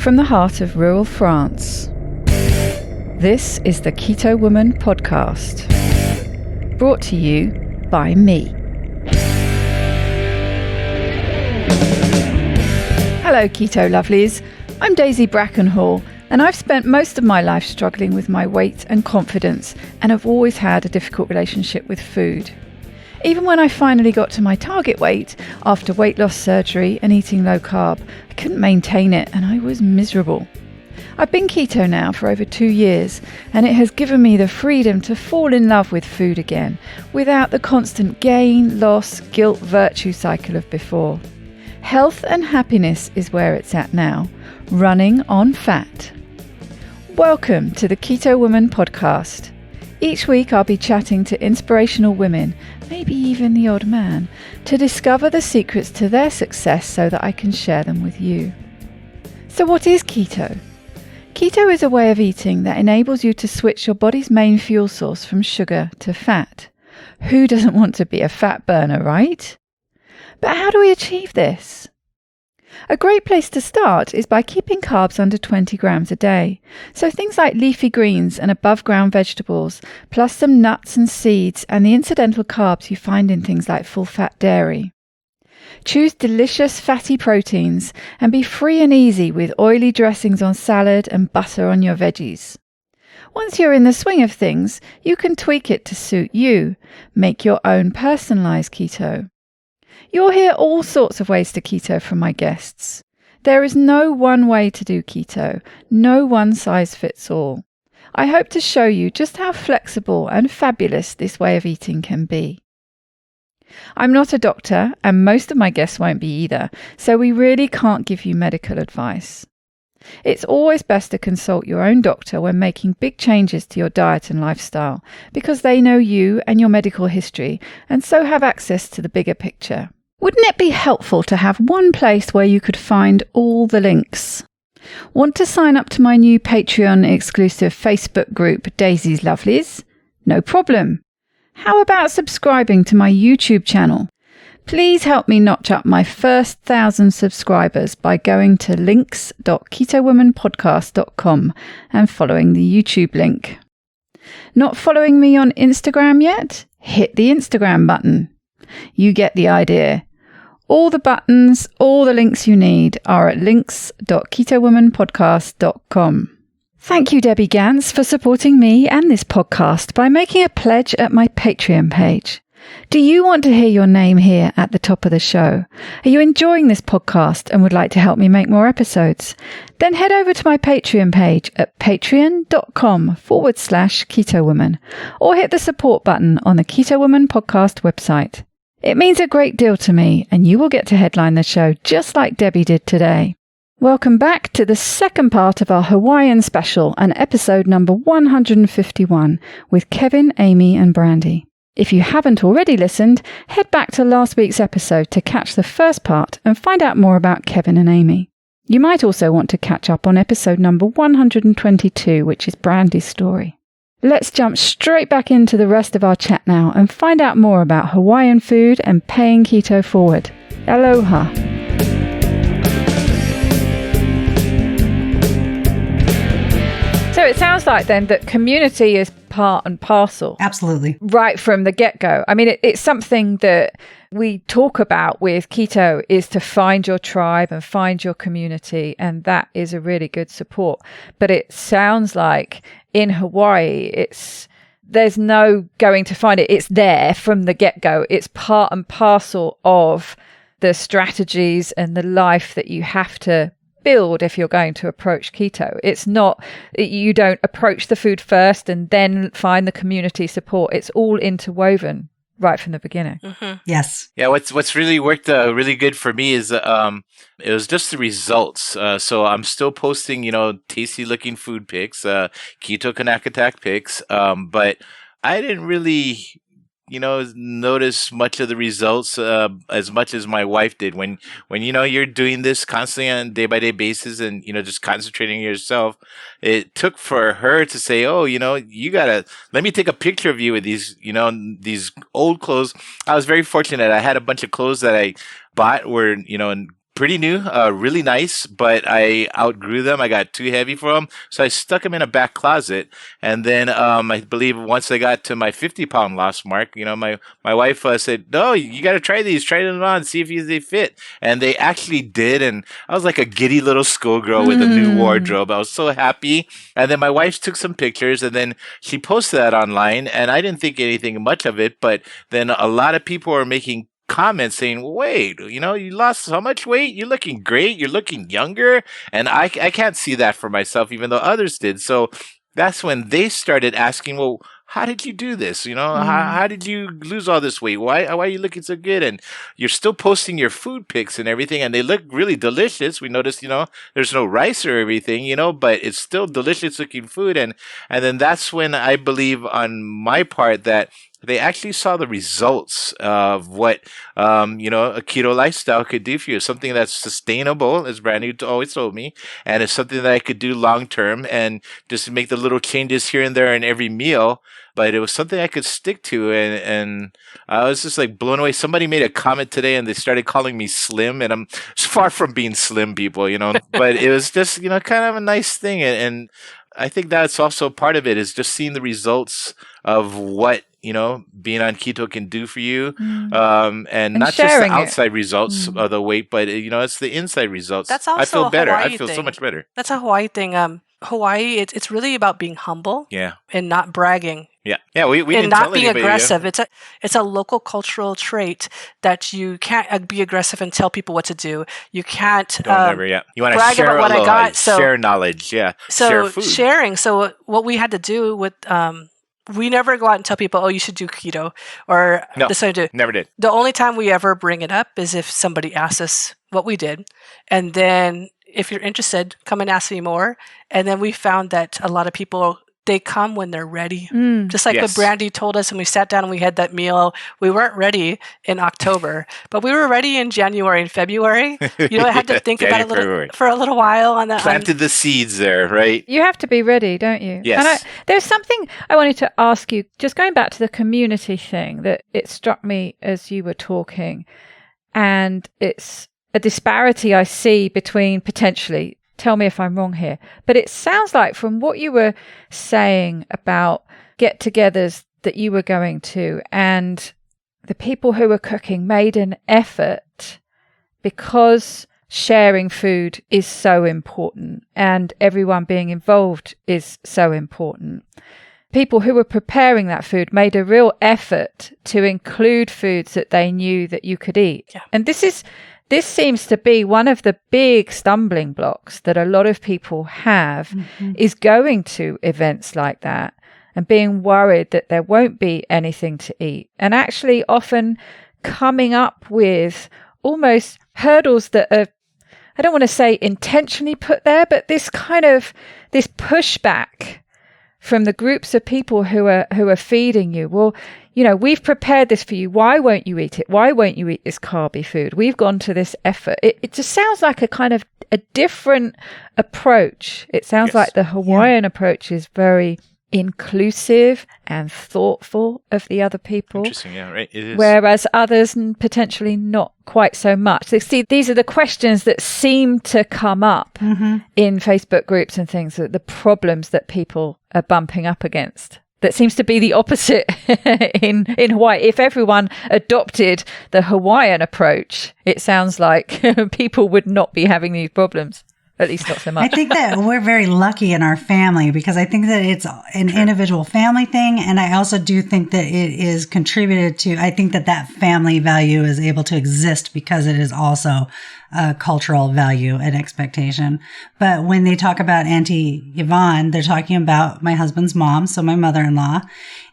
from the heart of rural France. This is the Keto Woman podcast, brought to you by me. Hello Keto lovelies, I'm Daisy Brackenhall, and I've spent most of my life struggling with my weight and confidence, and have always had a difficult relationship with food. Even when I finally got to my target weight, after weight loss surgery and eating low carb, I couldn't maintain it and I was miserable. I've been keto now for over 2 years, and it has given me the freedom to fall in love with food again, without the constant gain, loss, guilt, virtue cycle of before. Health and happiness is where it's at now, running on fat. Welcome to the Keto Woman podcast. Each week I'll be chatting to inspirational women, maybe even the odd man, to discover the secrets to their success so that I can share them with you. So what is keto? Keto is a way of eating that enables you to switch your body's main fuel source from sugar to fat. Who doesn't want to be a fat burner, right? But how do we achieve this? A great place to start is by keeping carbs under 20 grams a day. So things like leafy greens and above ground vegetables, plus some nuts and seeds and the incidental carbs you find in things like full fat dairy. Choose delicious fatty proteins and be free and easy with oily dressings on salad and butter on your veggies. Once you're in the swing of things, you can tweak it to suit you. Make your own personalized keto. You'll hear all sorts of ways to keto from my guests. There is no one way to do keto, no one size fits all. I hope to show you just how flexible and fabulous this way of eating can be. I'm not a doctor, and most of my guests won't be either, so we really can't give you medical advice. It's always best to consult your own doctor when making big changes to your diet and lifestyle, because they know you and your medical history, and so have access to the bigger picture. Wouldn't it be helpful to have one place where you could find all the links? Want to sign up to my new Patreon exclusive Facebook group, Daisy's Lovelies? No problem. How about subscribing to my YouTube channel? Please help me notch up my first 1,000 subscribers by going to links.ketowomanpodcast.com and following the YouTube link. Not following me on Instagram yet? Hit the Instagram button. You get the idea. All the buttons, all the links you need are at links.ketowomanpodcast.com. Thank you, Debbie Gantz, for supporting me and this podcast by making a pledge at my Patreon page. Do you want to hear your name here at the top of the show? Are you enjoying this podcast and would like to help me make more episodes? Then head over to my Patreon page at patreon.com/KetoWoman or hit the support button on the Keto Woman podcast website. It means a great deal to me, and you will get to headline the show just like Debbie did today. Welcome back to the second part of our Hawaiian special and episode number 151 with Kevin, Amy and Brandy. If you haven't already listened, head back to last week's episode to catch the first part and find out more about Kevin and Amy. You might also want to catch up on episode number 122, which is Brandy's story. Let's jump straight back into the rest of our chat now and find out more about Hawaiian food and paying keto forward. Aloha! So it sounds like then that community is part and parcel. Absolutely. Right from the get-go. I mean, it's something that we talk about with keto, is to find your tribe and find your community. And that is a really good support. But it sounds like in Hawaii, there's no going to find it. It's there from the get-go. It's part and parcel of the strategies and the life that you have to build if you're going to approach keto. It's not, you don't approach the food first and then find the community support. It's all interwoven right from the beginning. Mm-hmm. Yes. Yeah. What's really worked really good for me is it was just the results. So I'm still posting, tasty looking food pics, keto Kanak Attack pics. But I didn't really notice much of the results as much as my wife did. When you're doing this constantly on a day-by-day basis and, just concentrating on yourself, it took for her to say, oh, you gotta, let me take a picture of you with these, these old clothes. I was very fortunate. I had a bunch of clothes that I bought were, in pretty new, really nice, but I outgrew them. I got too heavy for them, so I stuck them in a back closet. And then I believe once I got to my 50-pound loss mark, my wife said, "No, you got to try these. Try them on, see if they fit." And they actually did. And I was like a giddy little schoolgirl with a new wardrobe. I was so happy. And then my wife took some pictures, and then she posted that online. And I didn't think anything much of it, but then a lot of people were making comments saying, "Wait, you lost so much weight. You're looking great. You're looking younger." And I can't see that for myself, even though others did. So that's when they started asking, "Well, how did you do this? How did you lose all this weight? Why are you looking so good? And you're still posting your food pics and everything, and they look really delicious." We noticed, there's no rice or everything, but it's still delicious looking food. And then that's when I believe on my part that they actually saw the results of what a keto lifestyle could do for you. Something that's sustainable, as Brandy always told me, and it's something that I could do long term and just make the little changes here and there in every meal. But it was something I could stick to, and I was just like blown away. Somebody made a comment today, and they started calling me slim, and I'm far from being slim, people, But it was just kind of a nice thing, and I think that's also part of it, is just seeing the results of what being on keto can do for you, and not just the outside results of the weight, but it's the inside results. That's also I feel better. Hawaii I feel thing. so much better. That's a Hawaii thing. Hawaii, it's really about being humble, and not bragging. Yeah. We and didn't not tell being anybody, aggressive. It's a local cultural trait that you can't be aggressive and tell people what to do. You can't You want to brag share about what I got. So share knowledge, share food. Sharing. So what we had to do with we never go out and tell people, "Oh, you should do keto," or No, this I do. Never did. The only time we ever bring it up is if somebody asks us what we did, and then if you're interested, come and ask me more. And then we found that a lot of people, they come when they're ready. Just like what Brandy told us when we sat down and we had that meal. We weren't ready in October, but we were ready in January and February. I had to think about it for a little while on that. Planted the seeds there, right? You have to be ready, don't you? Yes. And there's something I wanted to ask you, just going back to the community thing, that it struck me as you were talking. And it's a disparity I see between, potentially, tell me if I'm wrong here, but it sounds like from what you were saying about get-togethers that you were going to, and the people who were cooking made an effort because sharing food is so important and everyone being involved is so important. People who were preparing that food made a real effort to include foods that they knew that you could eat. Yeah. And this seems to be one of the big stumbling blocks that a lot of people have, is going to events like that and being worried that there won't be anything to eat, and actually often coming up with almost hurdles that are, I don't want to say intentionally put there, but this pushback from the groups of people who are feeding you. Well, we've prepared this for you. Why won't you eat it? Why won't you eat this carby food? We've gone to this effort. It just sounds like a kind of a different approach. It sounds like the Hawaiian approach is very inclusive and thoughtful of the other people. Interesting, yeah, right. It is. Whereas others potentially not quite so much. So see, these are the questions that seem to come up in Facebook groups and things, the problems that people are bumping up against. That seems to be the opposite in Hawaii. If everyone adopted the Hawaiian approach, it sounds like people would not be having these problems. At least not so much. I think that we're very lucky in our family, because I think that it's an individual family thing. And I also do think that it is contributed to, I think that family value is able to exist because it is also a cultural value and expectation. But when they talk about Auntie Yvonne, they're talking about my husband's mom, so my mother-in-law.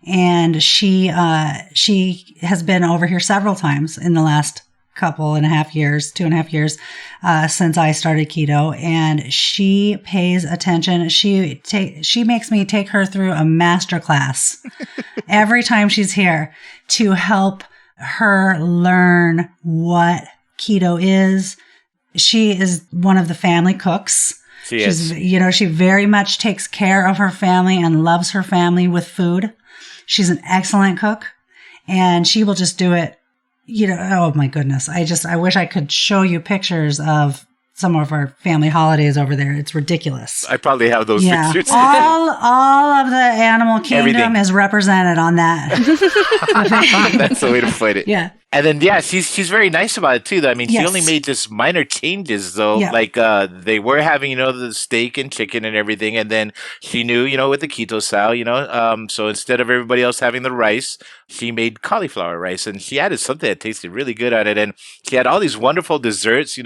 And she has been over here several times in the last 2.5 years, since I started keto, and she pays attention. She makes me take her through a master class every time she's here to help her learn what keto is. She is one of the family cooks. She's she very much takes care of her family and loves her family with food. She's an excellent cook, and she will just do it oh my goodness. I wish I could show you pictures of some of our family holidays over there. It's ridiculous. I probably have those pictures. All of the animal kingdom Everything is represented on that. That's the way to put it. Yeah. And then, she's very nice about it too. I mean, she Yes. only made just minor changes though. Yeah. Like, they were having, the steak and chicken and everything. And then she knew, with the keto style, so instead of everybody else having the rice, she made cauliflower rice, and she added something that tasted really good on it. And she had all these wonderful desserts,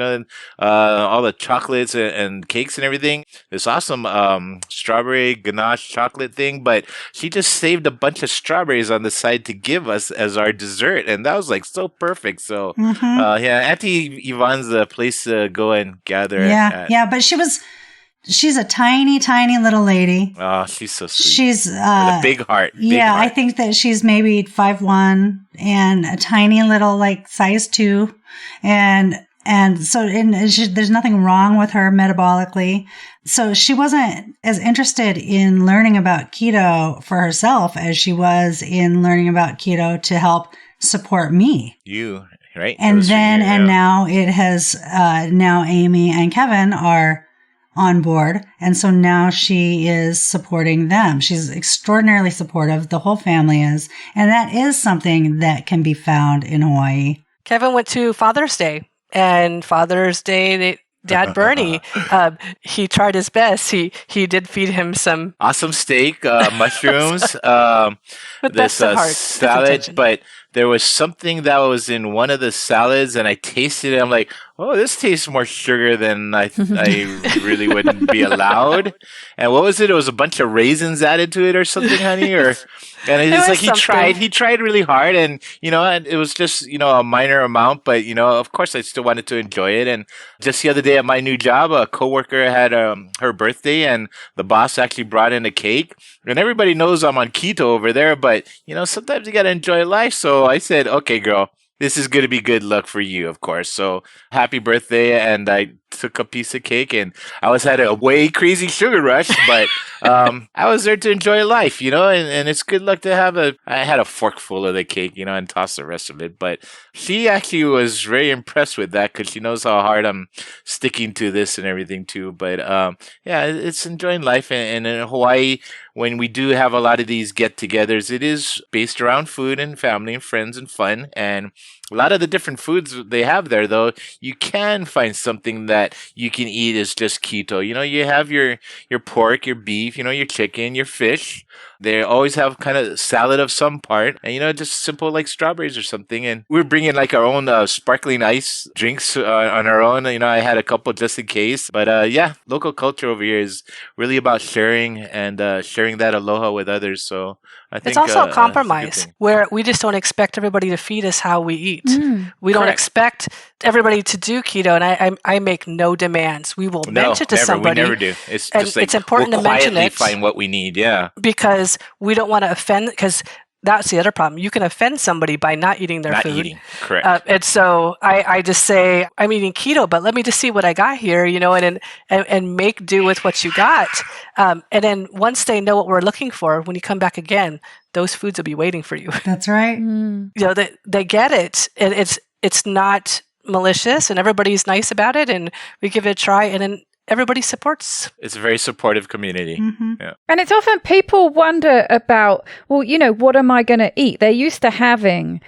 all the chocolates and cakes and everything. This awesome, strawberry ganache chocolate thing, but she just saved a bunch of strawberries on the side to give us as our dessert. And that was like so perfect. So, Auntie Yvonne's the place to go and gather. Yeah. But she's a tiny, tiny little lady. Oh, she's so sweet. She's with a big heart. I think that she's maybe 5'1" and a tiny little like size 2. And so there's nothing wrong with her metabolically. So she wasn't as interested in learning about keto for herself as she was in learning about keto to help support me. You, right? And now it has, now Amy and Kevin are on board. And so now she is supporting them. She's extraordinarily supportive. The whole family is. And that is something that can be found in Hawaii. Kevin went to Father's Day, and Father's Day, Dad Bernie, he tried his best. He did feed him some awesome steak, mushrooms, but this that's the heart. salad, but there was something that was in one of the salads, and I tasted it. I'm like, oh, this tastes more sugar than I really wouldn't be allowed. And what was it? It was a bunch of raisins added to it or something, honey? And it's like he tried really hard, and and it was just a minor amount, but of course I still wanted to enjoy it. And just the other day at my new job, a coworker had her birthday, and the boss actually brought in a cake. And everybody knows I'm on keto over there, but sometimes you gotta enjoy life. So I said, okay, girl, this is going to be good luck for you, of course. So happy birthday. And I took a piece of cake, and I had a way crazy sugar rush, but I was there to enjoy life, and it's good luck to have I had a fork full of the cake, and toss the rest of it. But she actually was very impressed with that because she knows how hard I'm sticking to this and everything too. But it's enjoying life. And in Hawaii, when we do have a lot of these get-togethers, it is based around food and family and friends and fun. And a lot of the different foods they have there, though, you can find something that you can eat as just keto. You have your pork, your beef, your chicken, your fish. They always have kind of salad of some part, and just simple like strawberries or something. And we're bringing like our own sparkling ice drinks on our own. I had a couple just in case. But local culture over here is really about sharing and sharing that aloha with others. So I think it's also a compromise where we just don't expect everybody to feed us how we eat. We don't expect everybody to do keto, and I make no demands. We will mention to somebody. We never do. It's just like it's important to mention it. Find what we need, because we don't want to offend. Because that's the other problem. You can offend somebody by not eating their food. Correct. And so I just say, I'm eating keto, but let me just see what I got here, and make do with what you got. And then once they know what we're looking for, when you come back again, those foods will be waiting for you. That's right. They get it. And it's not malicious, and everybody's nice about it, and we give it a try, and then everybody supports. It's a very supportive community. Mm-hmm. Yeah. And it's often people wonder about, what am I going to eat? They're used to having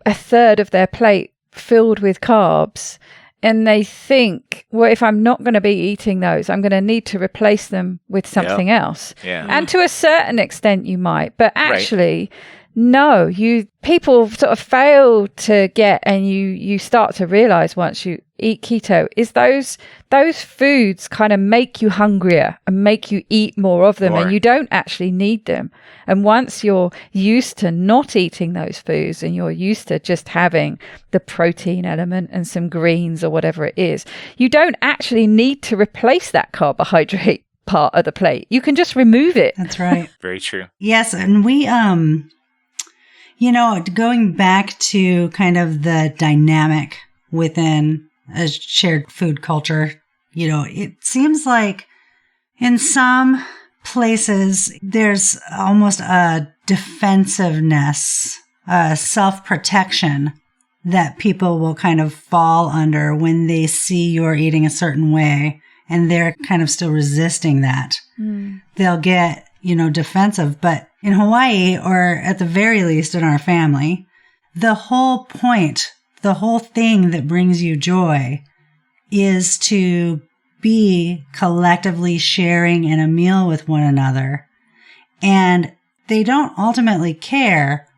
a third of their plate filled with carbs. And they think, well, if I'm not going to be eating those, I'm going to need to replace them with something else. Yeah. And to a certain extent you might, but actually, no, people sort of fail to get, and you start to realize once you eat keto, is those foods kind of make you hungrier and make you eat more of them, and you don't actually need them. And once you're used to not eating those foods, and you're used to just having the protein element and some greens or whatever it is, you don't actually need to replace that carbohydrate part of the plate. You can just remove it. That's right. Very true. Yes. And we, going back to kind of the dynamic within a shared food culture, it seems like in some places there's almost a defensiveness, a self-protection that people will kind of fall under when they see you're eating a certain way and they're kind of still resisting that. They'll get, defensive. But in Hawaii, or at the very least in our family, the whole point, the whole thing that brings you joy is to be collectively sharing in a meal with one another. And they don't ultimately care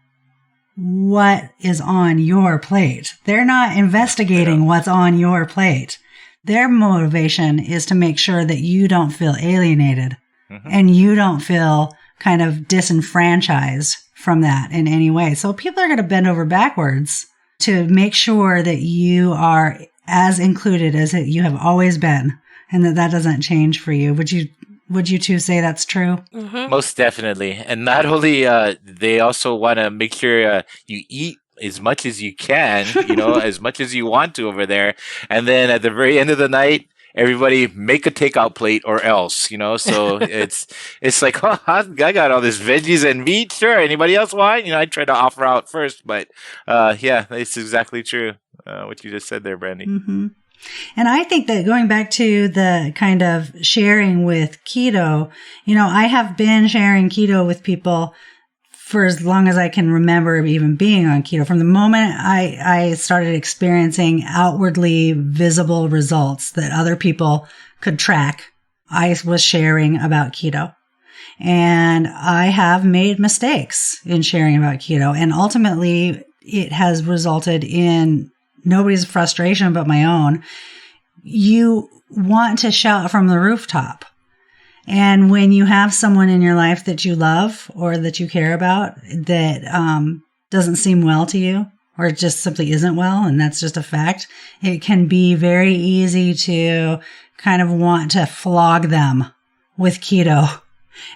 what is on your plate. They're not investigating what's on your plate. Their motivation is to make sure that you don't feel alienated and you don't feel kind of disenfranchised from that in any way. So people are going to bend over backwards to make sure that you are as included as you have always been, and that doesn't change for you. Would you two say that's true? Most definitely. And not only, they also want to make sure you eat as much as you can, as much as you want to over there. And then at the very end of the night, everybody make a takeout plate or else, so it's like, oh, I got all this veggies and meat. Sure. Anybody else want? I try to offer out first, but yeah, it's exactly true. What you just said there, Brandy. And I think that going back to the kind of sharing with keto, I have been sharing keto with people for as long as I can remember even being on keto. From the moment I started experiencing outwardly visible results that other people could track, I was sharing about keto. And I have made mistakes in sharing about keto. And ultimately, it has resulted in nobody's frustration but my own. You want to shout from the rooftop. And when you have someone in your life that you love or that you care about that doesn't seem well to you, or it just simply isn't well, and that's just a fact, it can be very easy to kind of want to flog them with keto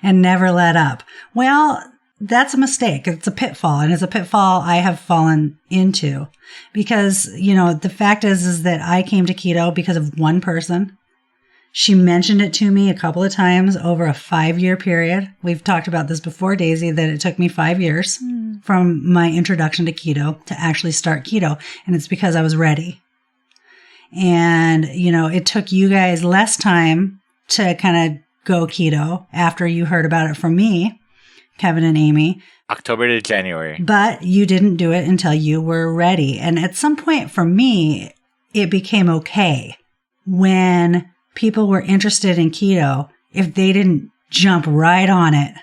and never let up. Well, that's a mistake. It's a pitfall, and it's a pitfall I have fallen into because, the fact is that I came to keto because of one person. She mentioned it to me a couple of times over a 5-year period. We've talked about this before, Daisy, that it took me 5 years from my introduction to keto to actually start keto. And it's because I was ready. And, it took you guys less time to kind of go keto after you heard about it from me, Kevin and Amy. October to January. But you didn't do it until you were ready. And at some point for me, it became okay when people were interested in keto, if they didn't jump right on it,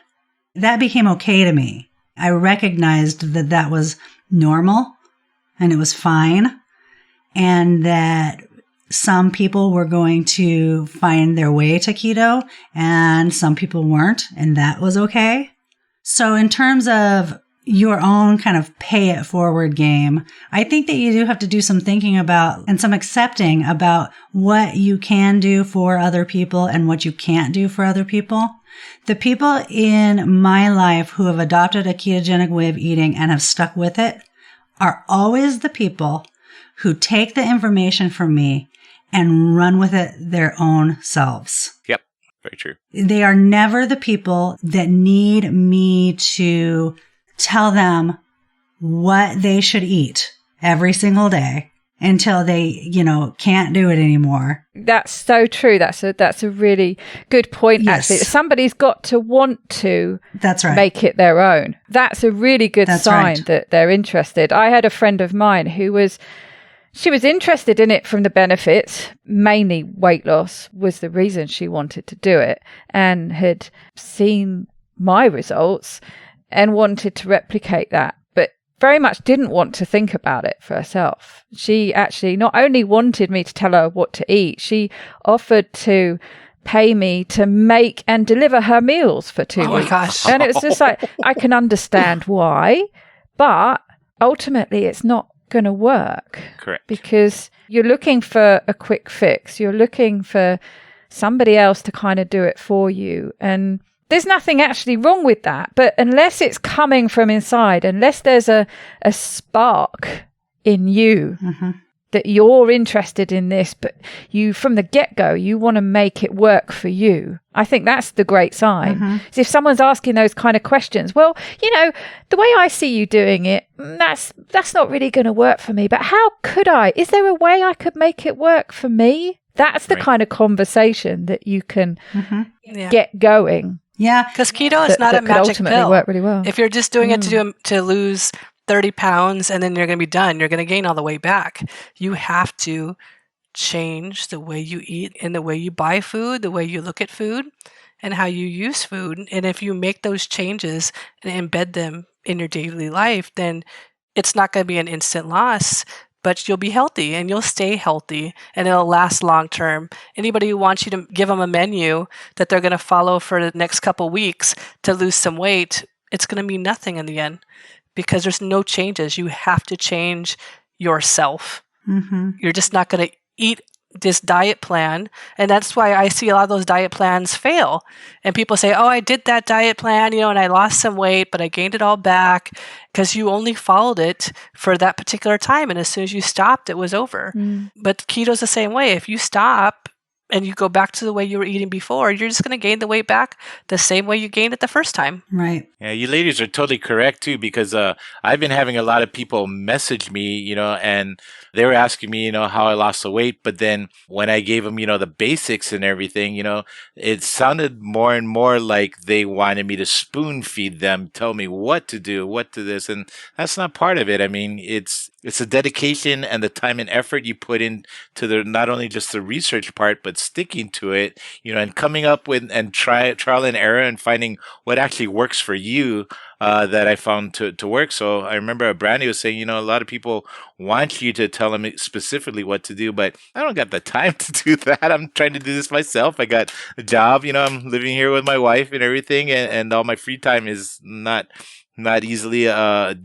that became okay to me. I recognized that that was normal and it was fine, and that some people were going to find their way to keto and some people weren't, and that was okay. So in terms of your own kind of pay it forward game, I think that you do have to do some thinking about and some accepting about what you can do for other people and what you can't do for other people. The people in my life who have adopted a ketogenic way of eating and have stuck with it are always the people who take the information from me and run with it their own selves. Yep, very true. They are never the people that need me to tell them what they should eat every single day until they, can't do it anymore. That's so true. That's a really good point, Yes. actually. Somebody's got to want to That's right. make it their own. That's a really good That's sign right. that they're interested. I had a friend of mine who was interested in it from the benefits. Mainly weight loss was the reason she wanted to do it, and had seen my results and wanted to replicate that, but very much didn't want to think about it for herself. She actually not only wanted me to tell her what to eat, she offered to pay me to make and deliver her meals for 2 weeks. Oh my gosh. And it was just like, I can understand why, but ultimately it's not going to work. Correct. Because you're looking for a quick fix. You're looking for somebody else to kind of do it for you. And there's nothing actually wrong with that. But unless it's coming from inside, unless there's a spark in you that you're interested in this, but you, from the get-go, you want to make it work for you. I think that's the great sign. So if someone's asking those kind of questions, well, you know, the way I see you doing it, that's not really going to work for me, but how could I? Is there a way I could make it work for me? That's the kind of conversation that you can get going. Yeah. Because keto is not a magic pill. Work really well. If you're just doing it to lose 30 pounds and then you're going to be done, you're going to gain all the way back. You have to change the way you eat and the way you buy food, the way you look at food, and how you use food. And if you make those changes and embed them in your daily life, then it's not going to be an instant loss, but you'll be healthy and you'll stay healthy and it'll last long term. Anybody who wants you to give them a menu that they're going to follow for the next couple weeks to lose some weight, it's going to mean nothing in the end. Because there's no changes. You have to change yourself. You're just not going to eat this diet plan. And that's why I see a lot of those diet plans fail. And people say, oh, I did that diet plan, you know, and I lost some weight, but I gained it all back because you only followed it for that particular time. And as soon as you stopped, it was over. But keto's the same way. If you stop and you go back to the way you were eating before, you're just going to gain the weight back the same way you gained it the first time. Right. Yeah, you ladies are totally correct too, because I've been having a lot of people message me, you know, and they were asking me, you know, how I lost the weight. But then when I gave them, you know, the basics and everything, you know, it sounded more and more like they wanted me to spoon feed them, tell me what to do, what to this. And that's not part of it. I mean, it's the dedication and the time and effort you put into not only just the research part, but sticking to it, you know, and coming up with and trial and error and finding what actually works for you. That I found to work. So I remember Brandy was saying, you know, a lot of people want you to tell them specifically what to do, but I don't got the time to do that. I'm trying to do this myself. I got a job, you know, I'm living here with my wife and everything, and all my free time is not easily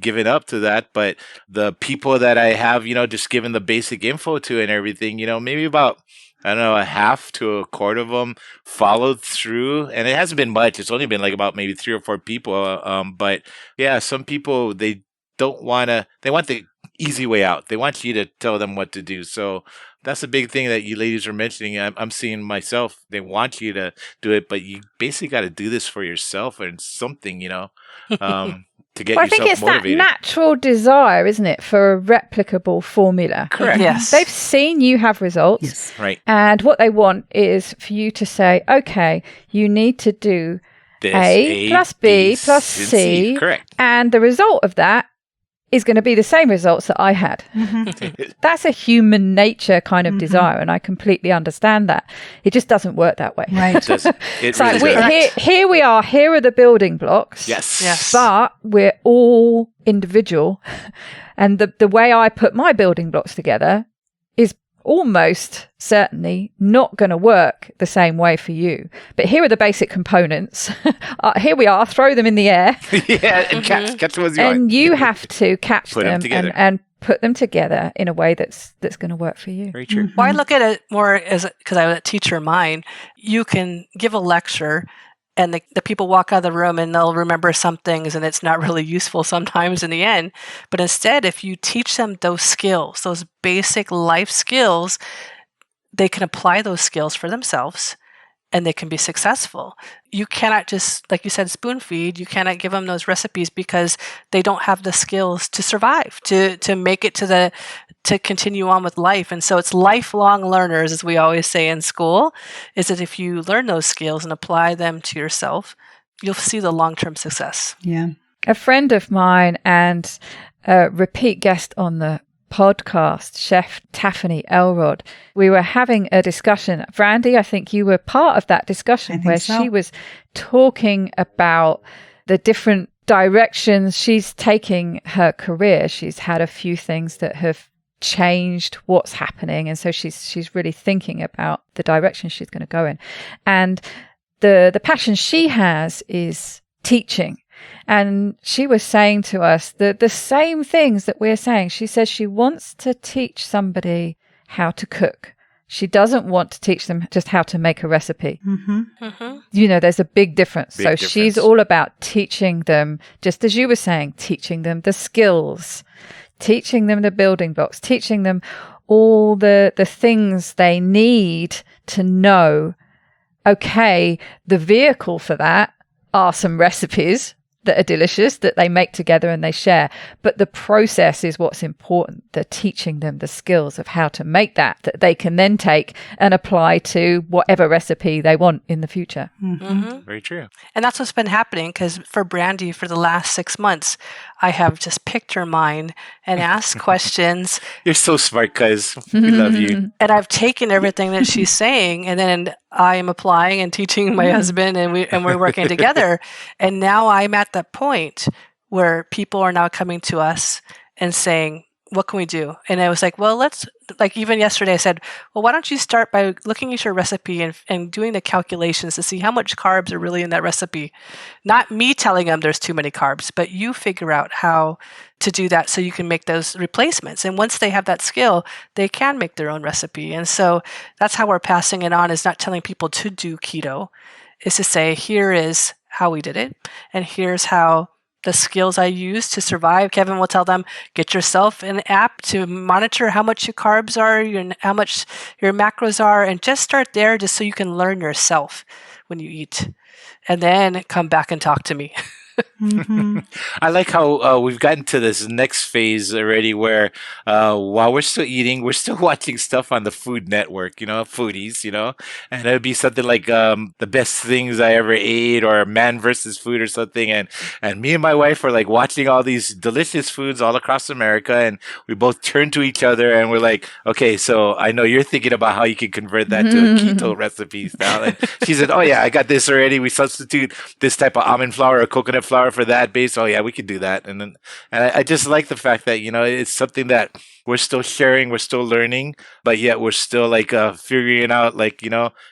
given up to that. But the people that I have, you know, just given the basic info to and everything, you know, maybe about, I don't know, a half to a quarter of them followed through, and it hasn't been much. It's only been like about maybe 3 or 4 people. But yeah, some people, they want the easy way out. They want you to tell them what to do. So that's a big thing that you ladies are mentioning. I'm seeing myself. They want you to do it, but you basically got to do this for yourself and something, you know. To get yourself motivated. I think it's that natural desire, isn't it, for a replicable formula. Correct. Yes. They've seen you have results. Yes. Right. And what they want is for you to say, okay, you need to do This, A plus B plus C. Correct. And the result of that is going to be the same results that I had. That's a human nature kind of desire, and I completely understand that. It just doesn't work that way. Right. It's like really here we are, here are the building blocks. Yes. But we're all individual. And the way I put my building blocks together is almost certainly not going to work the same way for you. But here are the basic components. Here we are, throw them in the air. Yeah, and catch them as you and want. you have to catch Put them together. and put them together in a way that's going to work for you. Very true. Well, I look at it more as, because I was a teacher of mine, you can give a lecture and the people walk out of the room and they'll remember some things and it's not really useful sometimes in the end. But instead, if you teach them those skills, those basic life skills, they can apply those skills for themselves and they can be successful. You cannot just, like you said, spoon feed. You cannot give them those recipes because they don't have the skills to survive, to make it to continue on with life. And so it's lifelong learners, as we always say in school, is that if you learn those skills and apply them to yourself, you'll see the long-term success. Yeah. A friend of mine and a repeat guest on the podcast, Chef Taffany Elrod, we were having a discussion. Brandy, I think you were part of that discussion where she was talking about the different directions she's taking her career. She's had a few things that have changed what's happening, and so she's really thinking about the direction she's going to go in. And the passion she has is teaching. And she was saying to us the same things that we're saying. She says she wants to teach somebody how to cook. She doesn't want to teach them just how to make a recipe. You know, there's a big difference. She's all about teaching them, just as you were saying, teaching them the skills, teaching them the building blocks, teaching them all the things they need to know, okay, the vehicle for that are some recipes that are delicious that they make together and they share. But the process is what's important. They're teaching them the skills of how to make that they can then take and apply to whatever recipe they want in the future. Very true. And that's what's been happening, because for Brandy, for the last 6 months, I have just picked her mind and asked questions. You're so smart, cuz. We love you. And I've taken everything that she's saying, and then I am applying and teaching my husband, and we're working together. And now I'm at that point where people are now coming to us and saying, what can we do? And I was like, well, even yesterday I said, well, why don't you start by looking at your recipe and doing the calculations to see how much carbs are really in that recipe. Not me telling them there's too many carbs, but you figure out how to do that so you can make those replacements. And once they have that skill, they can make their own recipe. And so that's how we're passing it on, is not telling people to do keto, is to say, here is how we did it, and here's how the skills I use to survive. Kevin will tell them, get yourself an app to monitor how much your carbs are and how much your macros are, and just start there just so you can learn yourself when you eat, and then come back and talk to me. I like how we've gotten to this next phase already where while we're still eating, we're still watching stuff on the Food Network, foodies, and it'd be something like the best things I ever ate, or Man versus Food or something. And me and my wife are like watching all these delicious foods all across America, and we both turn to each other and we're like, okay, so I know you're thinking about how you can convert that to a keto recipe style. And she said, oh yeah, I got this already. We substitute this type of almond flour or coconut flour for that base. Oh yeah, we could do that. And I just like the fact that it's something that we're still sharing, we're still learning, but yet we're still like figuring out, like,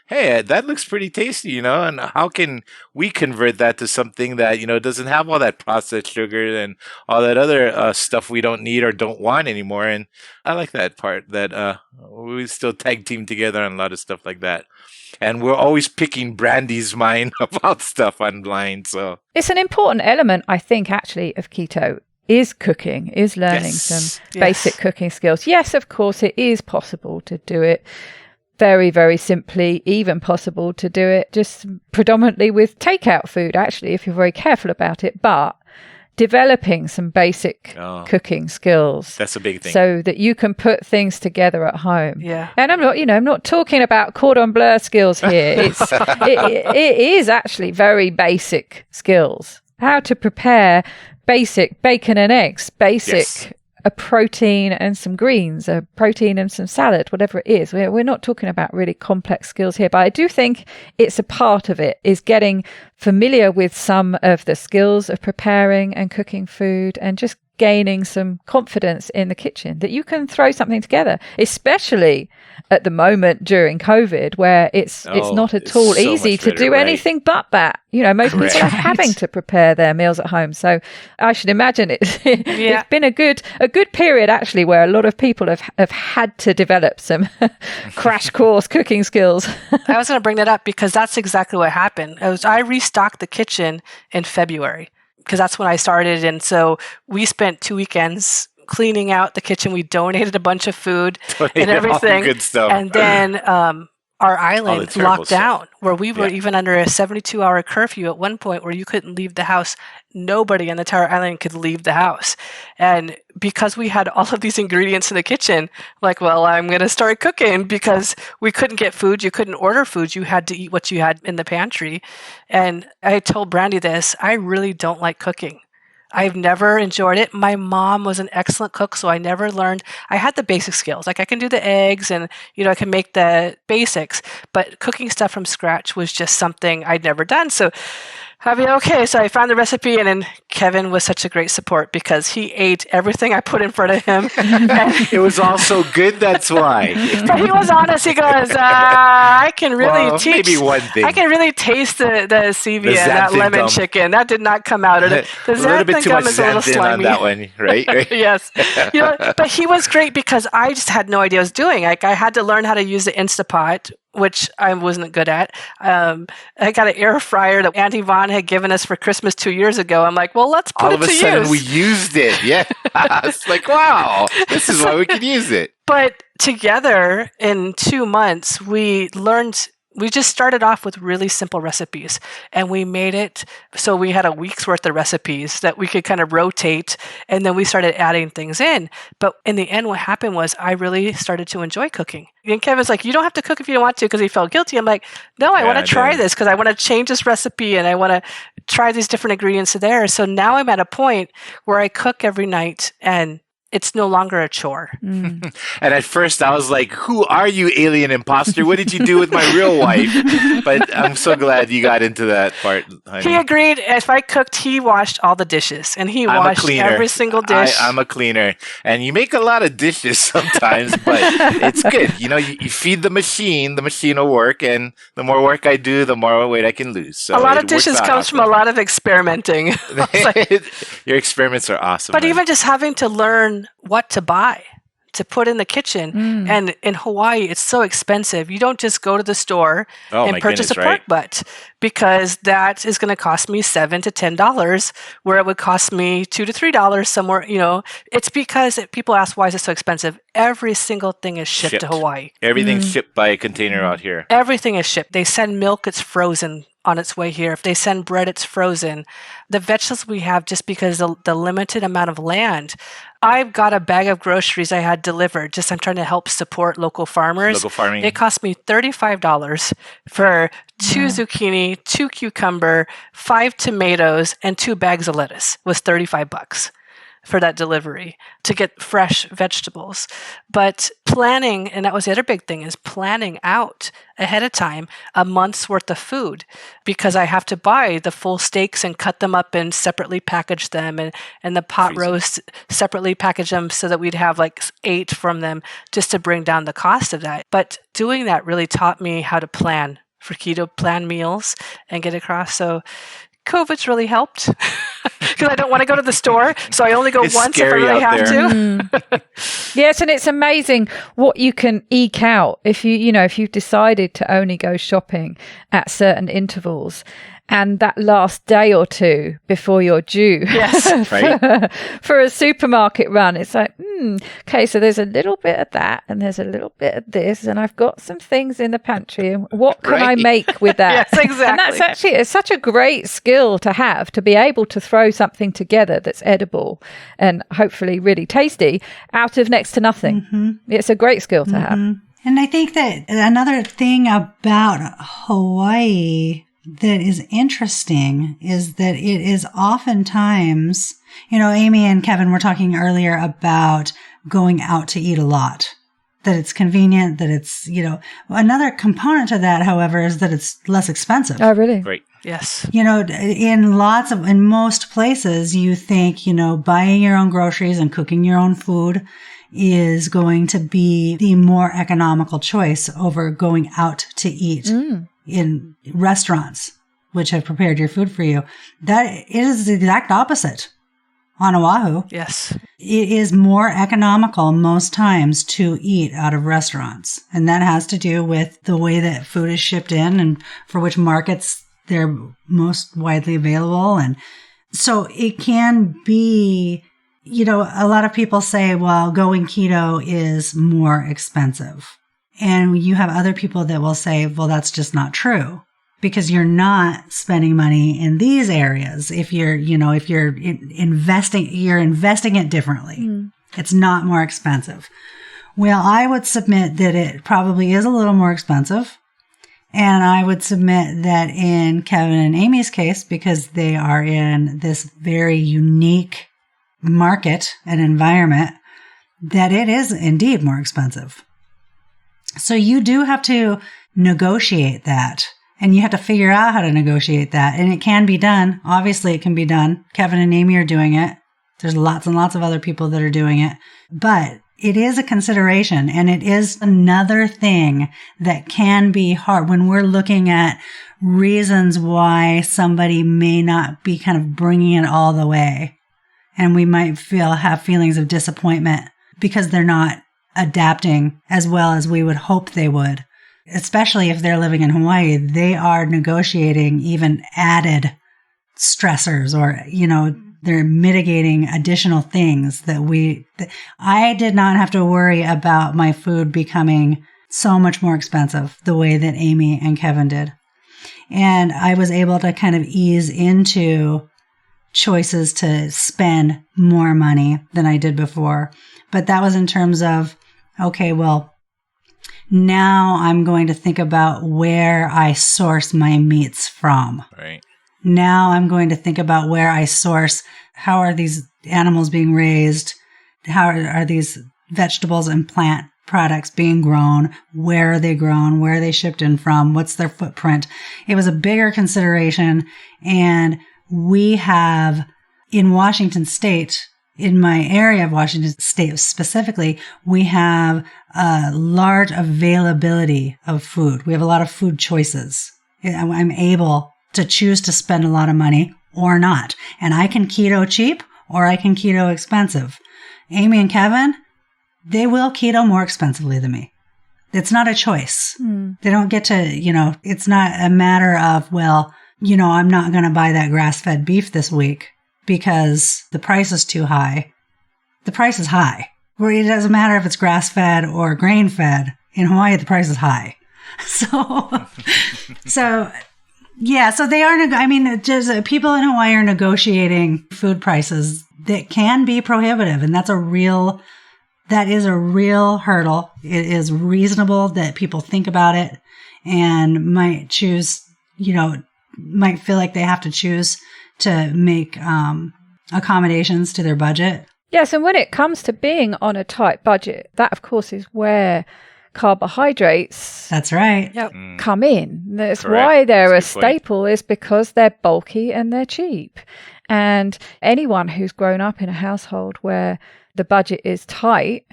hey, that looks pretty tasty, and how can we convert that to something that doesn't have all that processed sugar and all that other stuff we don't need or don't want anymore. And I like that part, that we still tag team together on a lot of stuff like that. And we're always picking Brandy's mind about stuff online. So it's an important element, I think, actually, of keto is cooking, is learning some basic cooking skills. Yes, of course, it is possible to do it very, very simply, even possible to do it just predominantly with takeout food, actually, if you're very careful about it. But developing some basic cooking skills. That's a big thing. So that you can put things together at home. Yeah. And I'm not talking about cordon bleu skills here. It is actually very basic skills. How to prepare basic bacon and eggs, basic a protein and some greens, a protein and some salad, whatever it is. We're not talking about really complex skills here, but I do think it's a part of it, is getting familiar with some of the skills of preparing and cooking food, and just gaining some confidence in the kitchen that you can throw something together, especially at the moment during COVID, where it's not at all easy to do anything but that. Most people are having to prepare their meals at home. So I should imagine it's been a good period, actually, where a lot of people have had to develop some crash course cooking skills. I was going to bring that up because that's exactly what happened. I restocked the kitchen in February, because that's when I started. And so we spent 2 weekends cleaning out the kitchen. We donated a bunch of food and everything. Good stuff. And then our island locked down, where we were even under a 72-hour curfew at one point, where you couldn't leave the house. Nobody on the entire island could leave the house. And because we had all of these ingredients in the kitchen, like, well, I'm going to start cooking, because we couldn't get food. You couldn't order food. You had to eat what you had in the pantry. And I told Brandy this, I really don't like cooking. I've never enjoyed it. My mom was an excellent cook, so I never learned. I had the basic skills. Like, I can do the eggs and, I can make the basics, but cooking stuff from scratch was just something I'd never done. So so I found the recipe, and then Kevin was such a great support, because he ate everything I put in front of him. It was all so good, that's why. But he was honest. He goes, I can really maybe one thing. I can really taste the stevia, that lemon chicken. That did not come out. The a little bit too much xanthan on that one, right? Yes. But he was great, because I just had no idea what I was doing. Like, I had to learn how to use the Instapot, which I wasn't good at. I got an air fryer that Auntie Vaughn had given us for Christmas 2 years ago. I'm like, well, let's put All it of a to sudden, use. we used it. Yeah. It's like, wow, this is why we could use it. But together in 2 months, we just started off with really simple recipes, and we made it so we had a week's worth of recipes that we could kind of rotate, and then we started adding things in. But in the end, what happened was I really started to enjoy cooking. And Kevin's like, you don't have to cook if you don't want to, because he felt guilty. I'm like, no, I want to try this because I want to change this recipe and I want to try these different ingredients there. So now I'm at a point where I cook every night and it's no longer a chore. And at first I was like, who are you, alien imposter? What did you do with my real wife? But I'm so glad you got into that part, honey. He agreed. If I cooked, he washed all the dishes, and he washed every single dish. I'm a cleaner. And you make a lot of dishes sometimes, but it's good. You know, you feed the machine will work, and the more work I do, the more weight I can lose. So a lot of dishes comes from a lot of experimenting. Your experiments are awesome. But even just having to learn what to buy to put in the kitchen. And in Hawaii, it's so expensive. You don't just go to the store and purchase a pork butt, because that is going to cost me $7 to $10, where it would cost me $2 to $3 somewhere. You know, it's because people ask, why is it so expensive? Every single thing is shipped to Hawaii. Everything's shipped by a container out here. Everything is shipped. They send milk, it's frozen on its way here. If they send bread, it's frozen. The vegetables we have, just because of the limited amount of land, I've got a bag of groceries I had delivered. I'm trying to help support local farmers. Local farming. It cost me $35 for 2 zucchini, 2 cucumber, 5 tomatoes, and 2 bags of lettuce. Was $35 for that delivery to get fresh vegetables. But planning, and that was the other big thing, is planning out ahead of time a month's worth of food, because I have to buy the full steaks and cut them up and separately package them, and the pot roast, separately package them so that we'd have like 8 from them, just to bring down the cost of that. But doing that really taught me how to plan for keto, plan meals and get across. So COVID's really helped, because I don't want to go to the store, so I only go once if I really have to. Yes, and it's amazing what you can eke out if you've decided to only go shopping at certain intervals. And that last day or two before you're due for a supermarket run, it's like, okay, so there's a little bit of that and there's a little bit of this, and I've got some things in the pantry, and what can I make with that? Yes, exactly. And that's actually, it's such a great skill to have, to be able to throw something together that's edible and hopefully really tasty out of next to nothing. It's a great skill to have. And I think that another thing about Hawaii that is interesting is that it is oftentimes, Amy and Kevin were talking earlier about going out to eat a lot, that it's convenient, that it's, another component to that, however, is that it's less expensive. Oh, really? Right. Yes. In most places, you think, buying your own groceries and cooking your own food is going to be the more economical choice over going out to eat in restaurants, which have prepared your food for you. That is the exact opposite on Oahu. Yes. It is more economical most times to eat out of restaurants. And that has to do with the way that food is shipped in and for which markets they're most widely available. And so it can be, a lot of people say, well, going keto is more expensive. And you have other people that will say, well, that's just not true, because you're not spending money in these areas. If you're investing it differently. It's not more expensive. Well, I would submit that it probably is a little more expensive. And I would submit that in Kevin and Amy's case, because they are in this very unique market and environment, that it is indeed more expensive. So you do have to negotiate that, and you have to figure out how to negotiate that. And it can be done. Obviously, it can be done. Kevin and Amy are doing it. There's lots and lots of other people that are doing it. But it is a consideration, and it is another thing that can be hard when we're looking at reasons why somebody may not be kind of bringing it all the way. And we might have feelings of disappointment because they're not adapting as well as we would hope they would especially if they're living in Hawaii, they are negotiating even added stressors, or, they're mitigating additional things I did not have to worry about my food becoming so much more expensive the way that Amy and Kevin did. And I was able to kind of ease into choices to spend more money than I did before. But that was in terms of, okay, well, now I'm going to think about where I source my meats from. Right. Now I'm going to think about where I source. How are these animals being raised? How are these vegetables and plant products being grown? Where are they grown? Where are they shipped in from? What's their footprint? It was a bigger consideration. And we have in Washington State, in my area of Washington State specifically, we have a large availability of food. We have a lot of food choices. I'm able to choose to spend a lot of money or not. And I can keto cheap or I can keto expensive. Amy and Kevin, they will keto more expensively than me. It's not a choice. They don't get to, it's not a matter of, well, I'm not going to buy that grass-fed beef this week because the price is too high. The price is high. Where it doesn't matter if it's grass-fed or grain-fed. In Hawaii, the price is high. So they are, just people in Hawaii are negotiating food prices that can be prohibitive. And that is a real hurdle. It is reasonable that people think about it and might choose, might feel like they have to choose to make accommodations to their budget. Yes, and when it comes to being on a tight budget, that of course is where carbohydrates That's right. come in. That's Correct. why they're That's a a good point. staple, is because they're bulky and they're cheap. And anyone who's grown up in a household where the budget is tight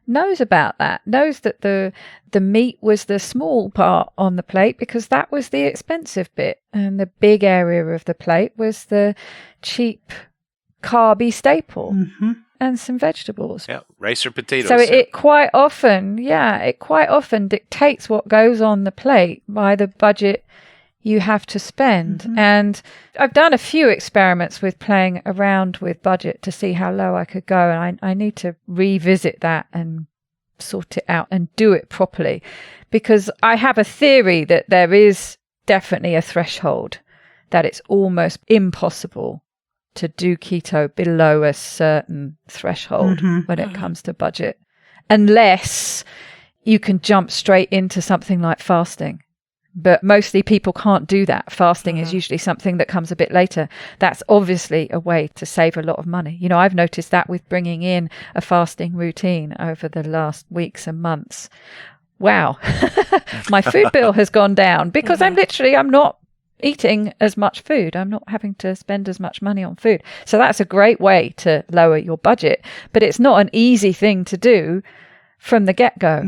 knows about that, knows that the meat was the small part on the plate because that was the expensive bit, and the big area of the plate was the cheap carby staple. Mm-hmm. And some vegetables. Yeah, rice or potatoes. So it quite often dictates what goes on the plate by the budget you have to spend. Mm-hmm. And I've done a few experiments with playing around with budget to see how low I could go. And I need to revisit that and sort it out and do it properly, because I have a theory that there is definitely a threshold that it's almost impossible to do keto below a certain threshold when it comes to budget, unless you can jump straight into something like fasting. But mostly people can't do that. Fasting is usually something that comes a bit later. That's obviously a way to save a lot of money. I've noticed that with bringing in a fasting routine over the last weeks and months. Wow, my food bill has gone down because I'm not eating as much food. I'm not having to spend as much money on food. So that's a great way to lower your budget, but it's not an easy thing to do from the get-go.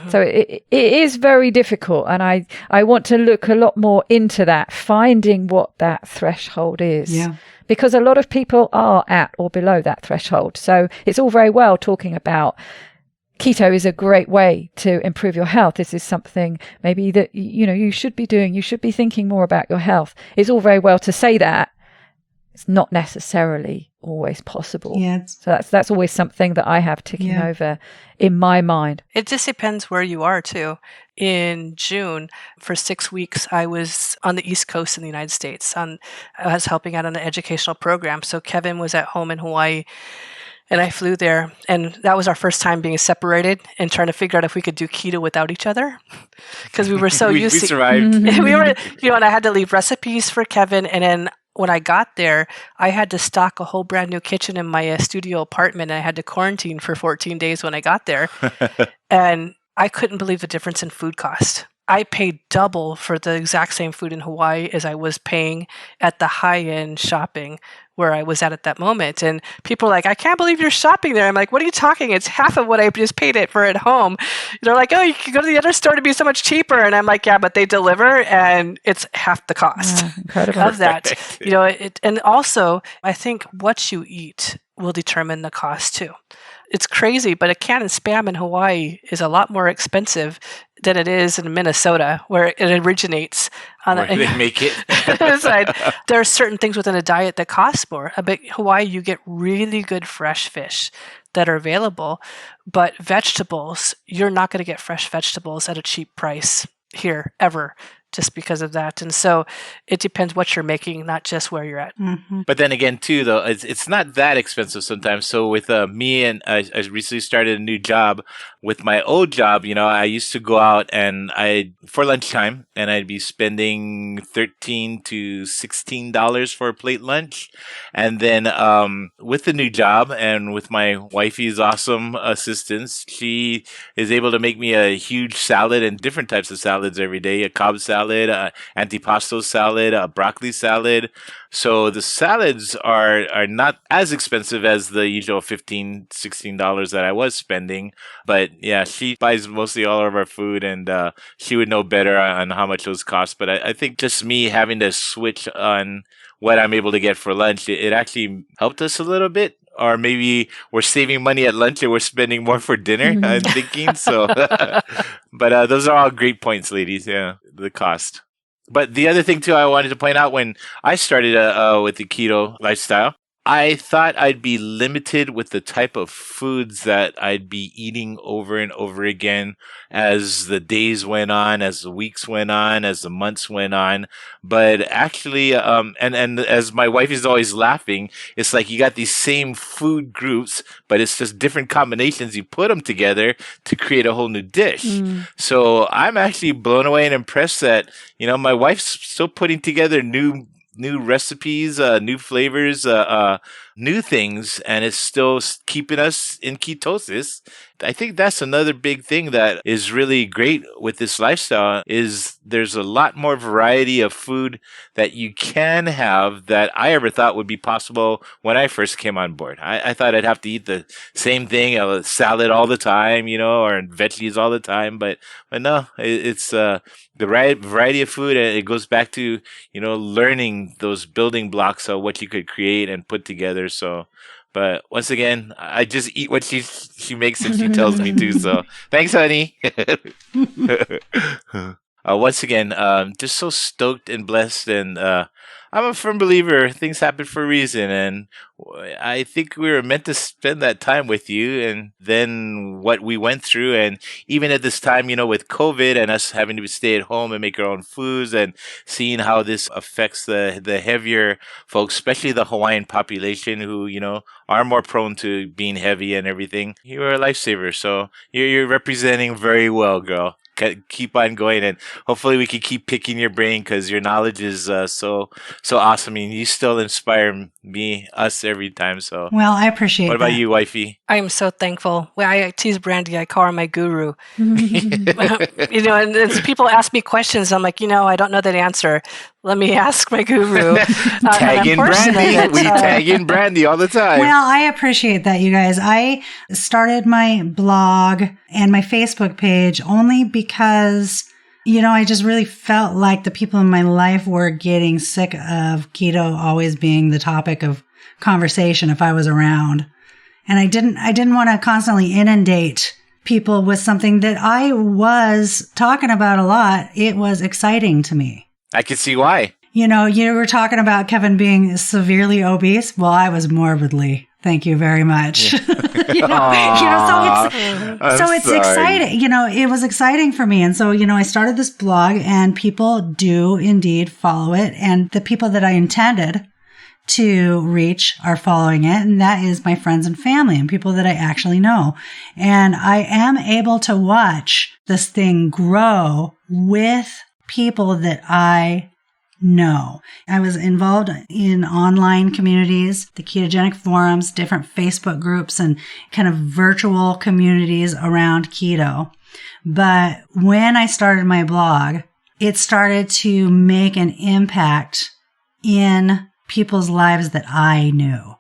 So it is very difficult, and I want to look a lot more into that, finding what that threshold is. Because a lot of people are at or below that threshold. So it's all very well talking about keto is a great way to improve your health. This is something maybe that, you should be doing. You should be thinking more about your health. It's all very well to say that. It's not necessarily always possible. So that's always something that I have ticking over in my mind. It just depends where you are too. In June, for 6 weeks, I was on the East Coast in the United States. I was helping out on an educational program. So Kevin was at home in Hawaii, and I flew there, and that was our first time being separated and trying to figure out if we could do keto without each other, because we were so used to. We survived. We were, and I had to leave recipes for Kevin, and then when I got there, I had to stock a whole brand new kitchen in my studio apartment, and I had to quarantine for 14 days when I got there, and I couldn't believe the difference in food cost. I paid double for the exact same food in Hawaii as I was paying at the high-end shopping where I was at that moment. And people are like, I can't believe you're shopping there. I'm like, what are you talking? It's half of what I just paid it for at home. They're like, oh, you can go to the other store to be so much cheaper. And I'm like, yeah, but they deliver and it's half the cost of that. And also I think what you eat will determine the cost too. It's crazy, but a can of Spam in Hawaii is a lot more expensive than it is in Minnesota, where it originates. Where they make it. Side. There are certain things within a diet that cost more. But Hawaii, you get really good fresh fish that are available, but vegetables, you're not going to get fresh vegetables at a cheap price here ever, just because of that. And so it depends what you're making, not just where you're at. Mm-hmm. But then again, too, though, it's not that expensive sometimes. So with me, and I recently started a new job. With my old job, I used to go out and for lunchtime, and I'd be spending $13 to $16 for a plate lunch. And then with the new job and with my wifey's awesome assistance, she is able to make me a huge salad and different types of salads every day, a Cobb salad, antipasto salad, a broccoli salad. So the salads are not as expensive as the usual $15, $16 that I was spending. But yeah, she buys mostly all of our food, and she would know better on how much those cost. But I think just me having to switch on what I'm able to get for lunch, it actually helped us a little bit. Or maybe we're saving money at lunch and we're spending more for dinner, I'm thinking. So, but those are all great points, ladies. Yeah, the cost. But the other thing, too, I wanted to point out when I started with the keto lifestyle, I thought I'd be limited with the type of foods that I'd be eating over and over again as the days went on, as the weeks went on, as the months went on. But actually, and as my wife is always laughing, it's like you got these same food groups, but it's just different combinations. You put them together to create a whole new dish. So I'm actually blown away and impressed that, my wife's still putting together new recipes, new flavors, new things, and it's still keeping us in ketosis. I think that's another big thing that is really great with this lifestyle is there's a lot more variety of food that you can have that I ever thought would be possible when I first came on board. I thought I'd have to eat the same thing, a salad all the time, or veggies all the time, but no, it's the right variety of food, and it goes back to, learning those building blocks of what you could create and put together. So, but once again, I just eat what she makes and she tells me to. So thanks, honey. Once again, just so stoked and blessed, and I'm a firm believer things happen for a reason, and I think we were meant to spend that time with you, and then what we went through, and even at this time, with COVID and us having to stay at home and make our own foods, and seeing how this affects the heavier folks, especially the Hawaiian population, who are more prone to being heavy and everything. You are a lifesaver, so you're representing very well, girl. Keep on going, and hopefully we can keep picking your brain because your knowledge is so awesome. I mean, you still inspire us every time. So, well, I appreciate. What about you, wifey? I am so thankful. Well, I tease Brandy. I call her my guru. And as people ask me questions, I'm like, I don't know that answer. Let me ask my guru. Tag in Brandy. We tag in Brandy all the time. Well, I appreciate that, you guys. I started my blog and my Facebook page only because, I just really felt like the people in my life were getting sick of keto always being the topic of conversation if I was around. And I didn't want to constantly inundate people with something that I was talking about a lot. It was exciting to me. I can see why. You were talking about Kevin being severely obese. Well, I was morbidly. Thank you very much. Yeah. So it's exciting. It was exciting for me. And so, I started this blog and people do indeed follow it. And the people that I intended to reach are following it. And that is my friends and family and people that I actually know. And I am able to watch this thing grow with people that I know. I was involved in online communities, the ketogenic forums, different Facebook groups, and kind of virtual communities around keto. But when I started my blog, it started to make an impact in people's lives that I knew.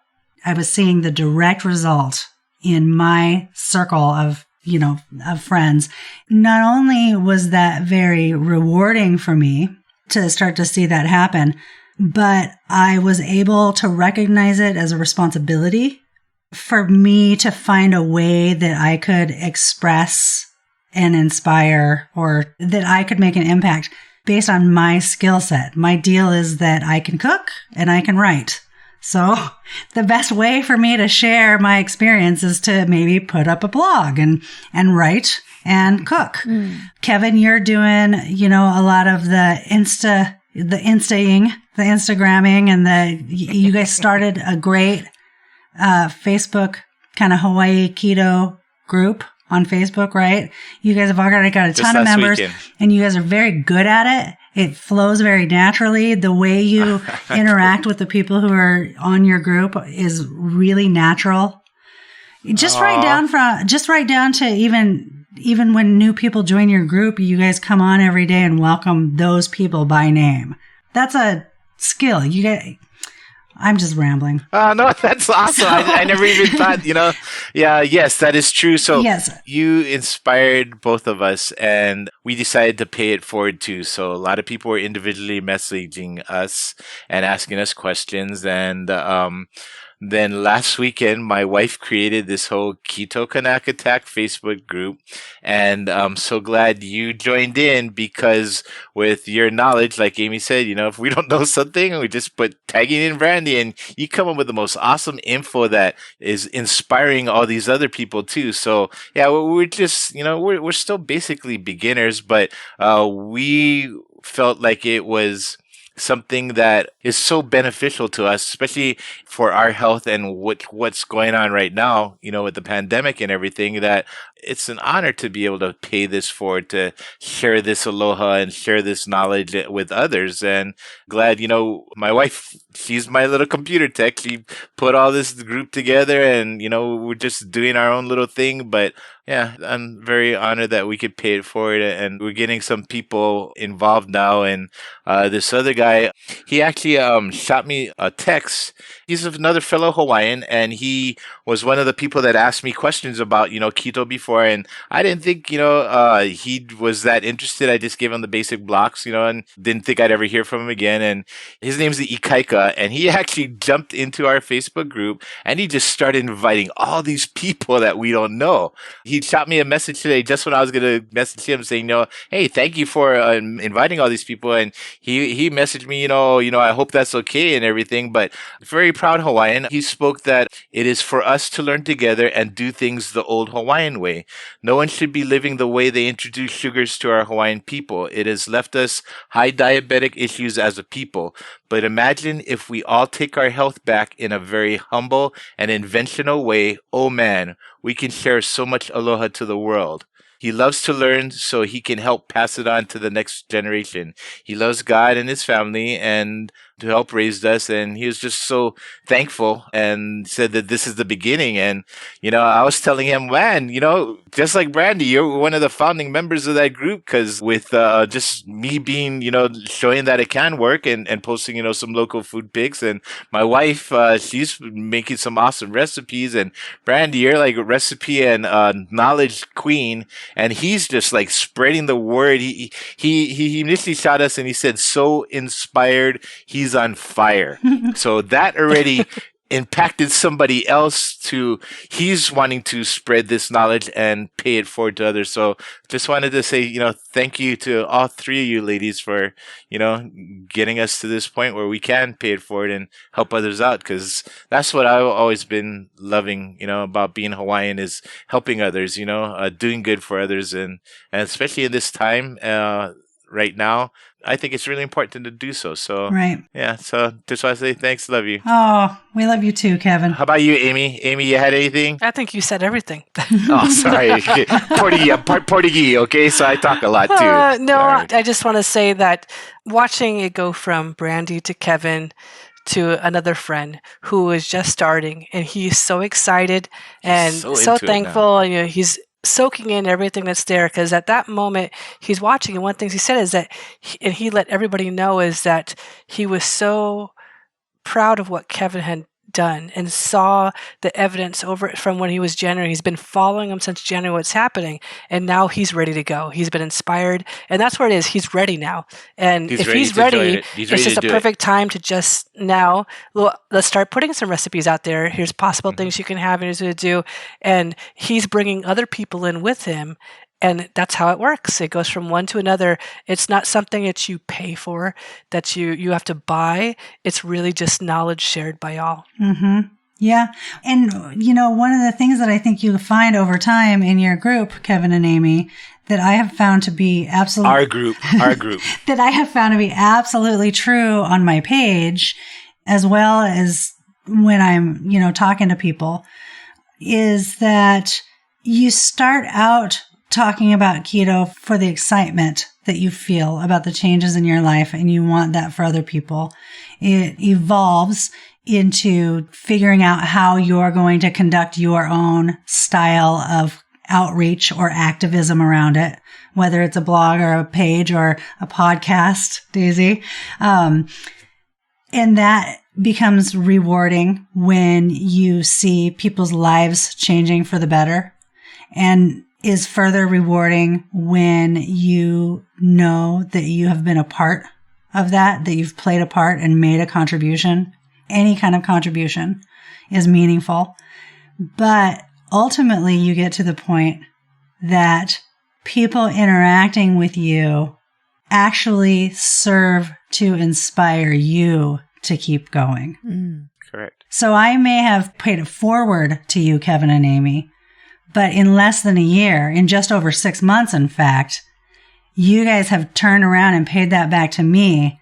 I was seeing the direct result in my circle of friends. Not only was that very rewarding for me to start to see that happen, but I was able to recognize it as a responsibility for me to find a way that I could express and inspire, or that I could make an impact based on my skill set. My deal is that I can cook and I can write. So the best way for me to share my experience is to maybe put up a blog and write and cook. Kevin, you're doing, a lot of the Instagramming, and you guys started a great Facebook kind of Hawaii keto group on Facebook, right? You guys have already got a ton of members, and you guys are very good at it. It flows very naturally. The way you interact with the people who are on your group is really natural. Just right down to even when new people join your group, you guys come on every day and welcome those people by name. That's a skill. I'm just rambling. No, that's awesome. I never even thought, Yeah, yes, that is true. So yes. You inspired both of us, and we decided to pay it forward too. So a lot of people were individually messaging us and asking us questions. And then last weekend, my wife created this whole Keto Kanakatak Facebook group. And I'm so glad you joined in, because with your knowledge, like Amy said, if we don't know something, we just put tagging in Brandy, and you come up with the most awesome info that is inspiring all these other people too. So yeah, we're just, we're still basically beginners, but we felt like it was something that is so beneficial to us, especially for our health and what's going on right now, with the pandemic and everything, that it's an honor to be able to pay this forward, to share this aloha and share this knowledge with others. And glad, my wife, she's my little computer tech. She put all this group together, and, we're just doing our own little thing. But yeah, I'm very honored that we could pay it forward, and we're getting some people involved now. And this other guy, he actually shot me a text. He's another fellow Hawaiian, and he was one of the people that asked me questions about, keto before. And I didn't think, he was that interested. I just gave him the basic blocks, and didn't think I'd ever hear from him again. And his name's the Ikaika, and he actually jumped into our Facebook group, and he just started inviting all these people that we don't know. He shot me a message today just when I was going to message him saying, hey, thank you for inviting all these people. And he messaged me, I hope that's okay and everything. But very proud Hawaiian. He spoke that it is for us to learn together and do things the old Hawaiian way. No one should be living the way they introduce sugars to our Hawaiian people. It has left us high diabetic issues as a people. But imagine if we all take our health back in a very humble and inventional way. Oh man, we can share so much aloha to the world. He loves to learn so he can help pass it on to the next generation. He loves God and his family and to help raise us. And he was just so thankful and said that this is the beginning. And, I was telling him, man, just like Brandy, you're one of the founding members of that group, because with just me being, showing that it can work and posting, some local food pics. And my wife, she's making some awesome recipes. And Brandy, you're like a recipe and knowledge queen. And he's just like spreading the word. He initially shot us and he said, so inspired, he's on fire. So that already impacted somebody else to, he's wanting to spread this knowledge and pay it forward to others. So just wanted to say, thank you to all three of you ladies for, getting us to this point where we can pay it forward and help others out. Because that's what I've always been loving, about being Hawaiian, is helping others, doing good for others. And especially in this time, right now, I think it's really important to do so. So, right. Yeah. So just want to say thanks. Love you. Oh, we love you too, Kevin. How about you, Amy? Amy, you had anything? I think you said everything. Oh, sorry. Portuguese, okay? So I talk a lot too. No, Sorry. I just want to say that watching it go from Brandy to Kevin to another friend who is just starting, and he's so excited and so thankful. And, he's soaking in everything that's there, because at that moment he's watching, and one thing he said is that he let everybody know is that he was so proud of what Kevin had done and saw the evidence over it from when he was January. He's been following him since January, what's happening, and now he's ready to go. He's been inspired, and that's what it is. He's ready now. And if he's ready, it's just a perfect time to just now, let's start putting some recipes out there. Here's possible things you can have, and here's what to do. And he's bringing other people in with him. And that's how it works. It goes from one to another. It's not something that you pay for, that you have to buy. It's really just knowledge shared by all. Mm-hmm. Yeah. And, one of the things that I think you'll find over time in your group, Kevin and Amy, that I have found to be absolutely... Our group. that I have found to be absolutely true on my page, as well as when I'm, talking to people, is that you start out talking about keto for the excitement that you feel about the changes in your life, and you want that for other people. It evolves into figuring out how you're going to conduct your own style of outreach or activism around it, whether it's a blog or a page or a podcast, Daisy. And that becomes rewarding when you see people's lives changing for the better, and is further rewarding when you know that you have been a part of that you've played a part and made a contribution. Any kind of contribution is meaningful. But ultimately, you get to the point that people interacting with you actually serve to inspire you to keep going. Correct. So I may have paid it forward to you, Kevin and Amy, but in less than a year, in just over 6 months, in fact, you guys have turned around and paid that back to me,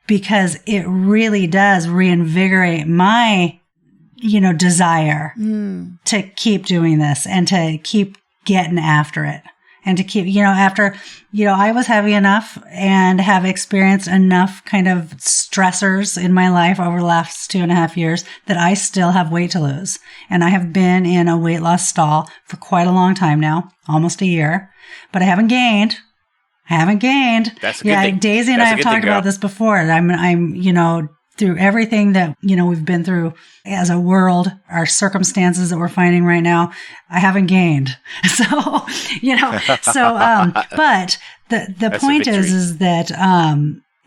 because it really does reinvigorate my, desire to keep doing this and to keep getting after it. And to keep, after, I was heavy enough and have experienced enough kind of stressors in my life over the last 2.5 years that I still have weight to lose. And I have been in a weight loss stall for quite a long time now, almost a year, but I haven't gained. That's a good thing. Daisy and I have talked about this before. I'm, through everything that, we've been through as a world, our circumstances that we're finding right now, I haven't gained. So, but the point is that,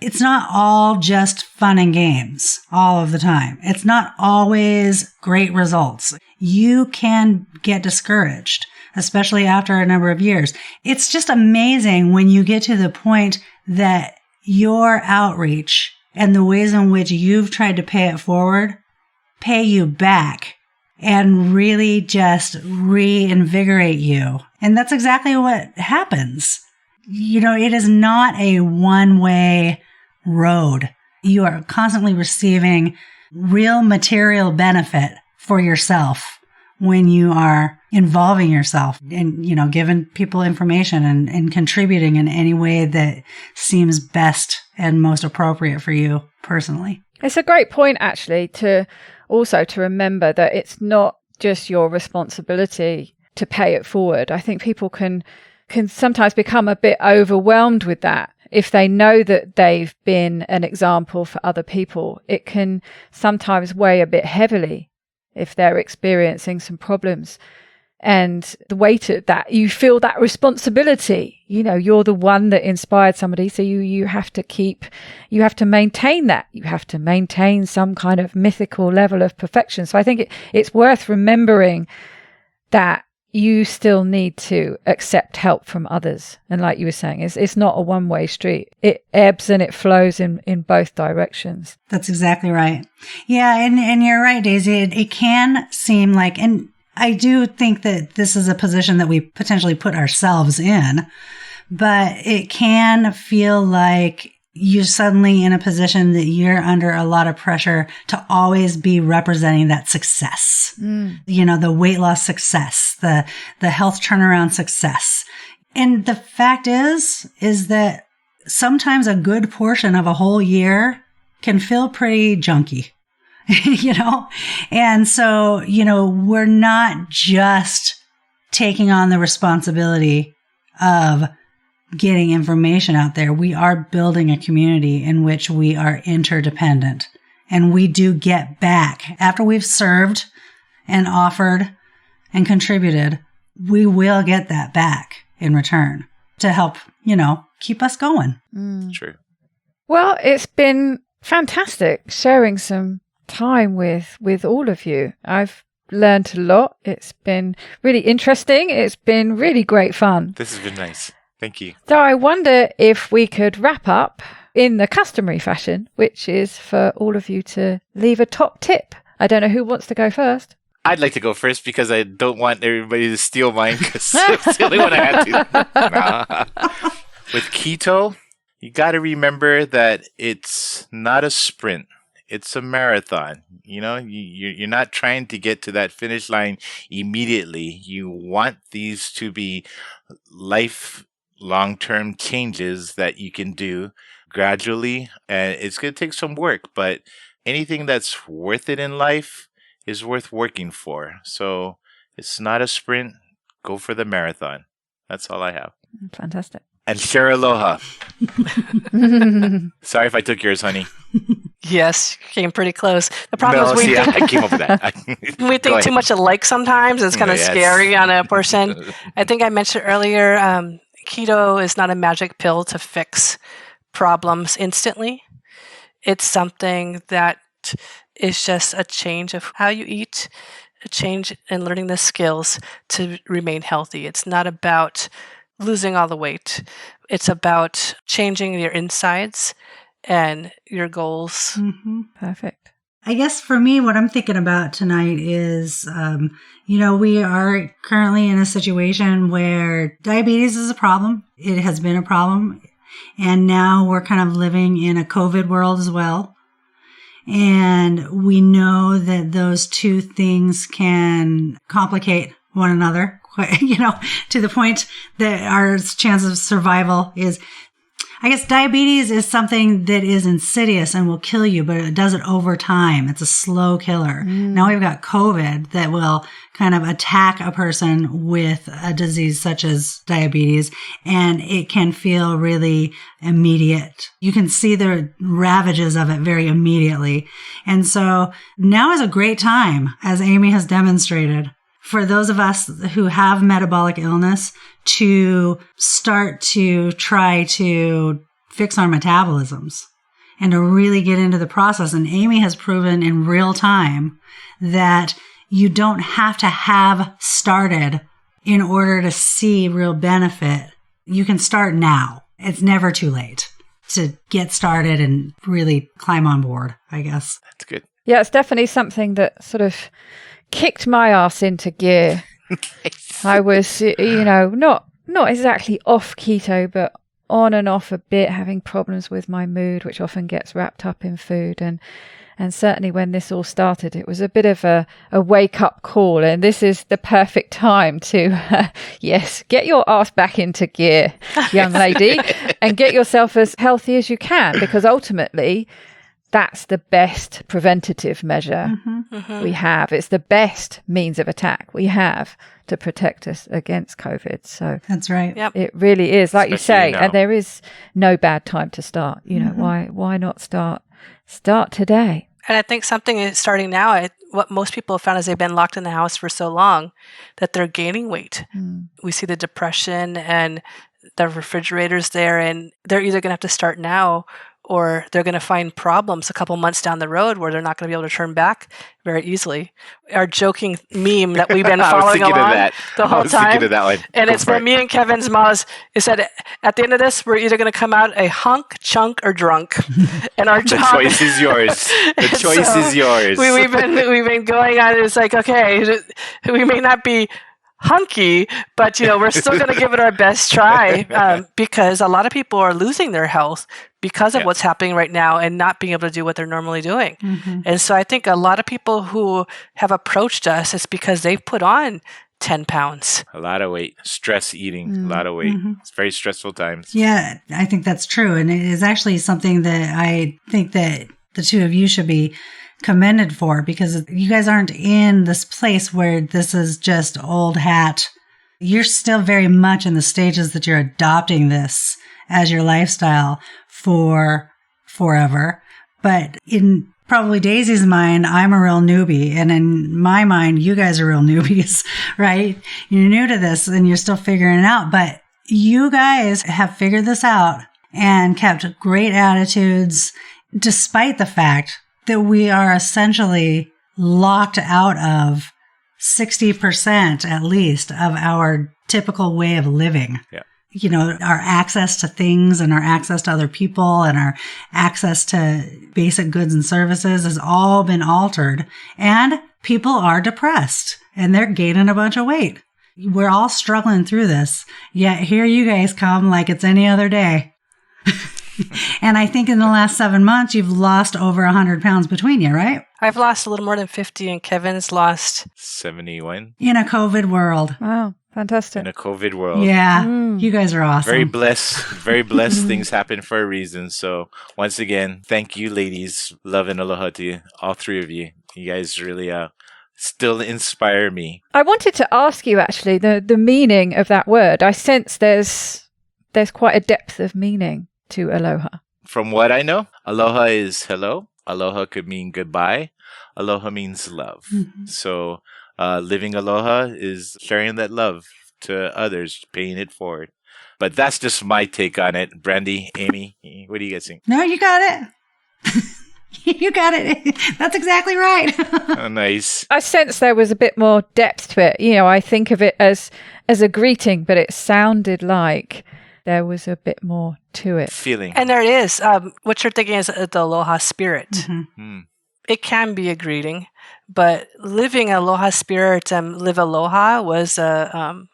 it's not all just fun and games all of the time. It's not always great results. You can get discouraged, especially after a number of years. It's just amazing when you get to the point that your outreach and the ways in which you've tried to pay it forward pay you back and really just reinvigorate you. And that's exactly what happens. It is not a one-way road. You are constantly receiving real material benefit for yourself when you are involving yourself and, giving people information and contributing in any way that seems best and most appropriate for you personally. It's a great point, actually, to remember that it's not just your responsibility to pay it forward. I think people can sometimes become a bit overwhelmed with that. If they know that they've been an example for other people, it can sometimes weigh a bit heavily if they're experiencing some problems. And the weight of that, you feel that responsibility. You're the one that inspired somebody. So you have to maintain that. You have to maintain some kind of mythical level of perfection. So I think it's worth remembering that you still need to accept help from others. And like you were saying, it's not a one-way street. It ebbs and it flows in both directions. That's exactly right. Yeah. And you're right, Daisy. It can seem like, and I do think that this is a position that we potentially put ourselves in, but it can feel like you're suddenly in a position that you're under a lot of pressure to always be representing that success. The weight loss success, the health turnaround success. And the fact is that sometimes a good portion of a whole year can feel pretty junky. And so, we're not just taking on the responsibility of getting information out there. We are building a community in which we are interdependent, and we do get back after we've served and offered and contributed. We will get that back in return to help, keep us going. True. Well, it's been fantastic sharing some time with all of you. I've learned a lot. It's been really interesting. It's been really great fun. This has been nice. Thank you. So I wonder if we could wrap up in the customary fashion, which is for all of you to leave a top tip. I don't know who wants to go first. I'd like to go first because I don't want everybody to steal mine because it's the only one I had to. Nah. With keto, you got to remember that it's not a sprint. It's a marathon. You know, you're not trying to get to that finish line immediately. You want these to be long-term changes that you can do gradually. And it's going to take some work, but anything that's worth it in life is worth working for. So it's not a sprint. Go for the marathon. That's all I have. Fantastic. And share aloha. Sorry if I took yours, honey. Yes, you came pretty close. The problem is I came up with that. we think too much alike sometimes. It's kind of scary on a person. I think I mentioned earlier, keto is not a magic pill to fix problems instantly. It's something that is just a change of how you eat, a change in learning the skills to remain healthy. It's not about losing all the weight. It's about changing your insides and your goals. Mm-hmm. Perfect. I guess for me, what I'm thinking about tonight is, we are currently in a situation where diabetes is a problem. It has been a problem. And now we're kind of living in a COVID world as well. And we know that those two things can complicate one another, to the point that our chance of survival is, I guess diabetes is something that is insidious and will kill you, but it does it over time. It's a slow killer. Now we've got COVID that will kind of attack a person with a disease such as diabetes, and it can feel really immediate. You can see the ravages of it very immediately. And so now is a great time, as Amy has demonstrated, for those of us who have metabolic illness to start to try to fix our metabolisms and to really get into the process. And Amy has proven in real time that you don't have to have started in order to see real benefit. You can start now. It's never too late to get started and really climb on board, I guess. That's good. Yeah, it's definitely something that sort of kicked my ass into gear. I was, not exactly off keto, but on and off a bit, having problems with my mood, which often gets wrapped up in food. And certainly when this all started, it was a bit of a wake-up call. And this is the perfect time to, get your ass back into gear, young lady, and get yourself as healthy as you can, because ultimately that's the best preventative measure we have. It's the best means of attack we have to protect us against COVID. So that's right. Yep. It really is, like Especially you say, now. and there is no bad time to start. Why not start today? And I think something is starting now. What most people have found is they've been locked in the house for so long that they're gaining weight. We see the depression and the refrigerators there, and they're either going to have to start now or they're going to find problems a couple months down the road where they're not going to be able to turn back very easily. Our joking meme that we've been following along the whole time. Of that one. And it's been me and Kevin's Moz. It said, at the end of this, we're either going to come out a hunk, chunk, or drunk. And our The choice is yours. The choice is yours. We've been going on. It's like, okay, we may not be hunky, but we're still going to give it our best try because a lot of people are losing their health because of what's happening right now and not being able to do what they're normally doing. And so I think a lot of people who have approached us, it's because they've put on 10 pounds. A lot of weight. Stress eating. A lot of weight. It's very stressful times. Yeah, I think that's true. And it is actually something that I think that the two of you should be commended for, because you guys aren't in this place where this is just old hat. You're still very much in the stages that you're adopting this as your lifestyle for forever. But in probably Daisy's mind, I'm a real newbie. And in my mind, you guys are real newbies, right? You're new to this and you're still figuring it out. But you guys have figured this out and kept great attitudes, despite the fact that we are essentially locked out of 60% at least of our typical way of living. Yeah. You know, our access to things and our access to other people and our access to basic goods and services has all been altered. And people are depressed and they're gaining a bunch of weight. We're all struggling through this. Yet here you guys come like it's any other day. And I think in the last 7 months, you've lost over 100 pounds between you, right? I've lost a little more than 50, and Kevin's lost 71 In a COVID world. Wow, fantastic. in a COVID world. Yeah. You guys are awesome. Very blessed. Things happen for a reason. So once again, thank you, ladies. Love and aloha to you, all three of you. You guys really still inspire me. I wanted to ask you actually the meaning of that word. I sense there's quite a depth of meaning to aloha. From what I know, aloha is hello. Aloha could mean goodbye. Aloha means love. Mm-hmm. So living aloha is sharing that love to others, paying it forward. But that's just my take on it. Brandy, Amy, what do you guys think? No, you got it. You got it. That's exactly right. Oh, nice. I sense there was a bit more depth to it. You know, I think of it as a greeting, but it sounded like there was a bit more to it. Feeling. And there it is. What you're thinking is the aloha spirit. Mm. It can be a greeting, but living aloha spirit and live aloha was a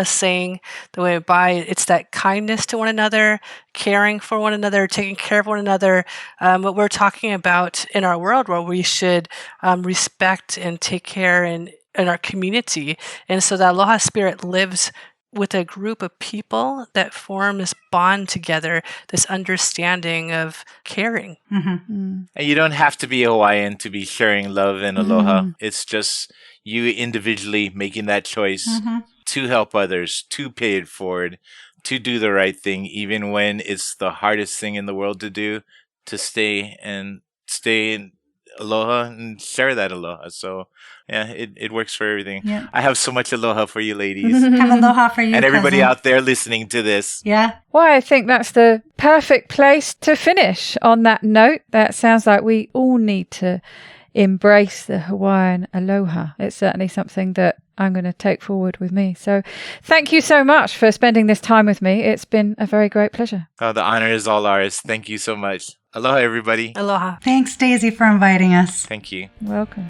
saying that went by. It's that kindness to one another, caring for one another, taking care of one another. What we're talking about in our world where we should respect and take care in our community. And so that aloha spirit lives with a group of people that form this bond together, this understanding of caring. And you don't have to be Hawaiian to be sharing love and aloha. It's just you individually making that choice to help others, to pay it forward, to do the right thing, even when it's the hardest thing in the world to do, to stay in aloha and share that aloha. So yeah, it works for everything. Yeah. I have so much aloha for you ladies. Have aloha for you, And everybody cousin. out there listening to this. Yeah. Well, I think that's the perfect place to finish on that note. That sounds like we all need to embrace the Hawaiian aloha. It's certainly something that I'm going to take forward with me. So thank you so much for spending this time with me. It's been a very great pleasure. Oh, the honor is all ours. Thank you so much. Aloha, everybody. Aloha. Thanks, Daisy, for inviting us. Thank you. Welcome.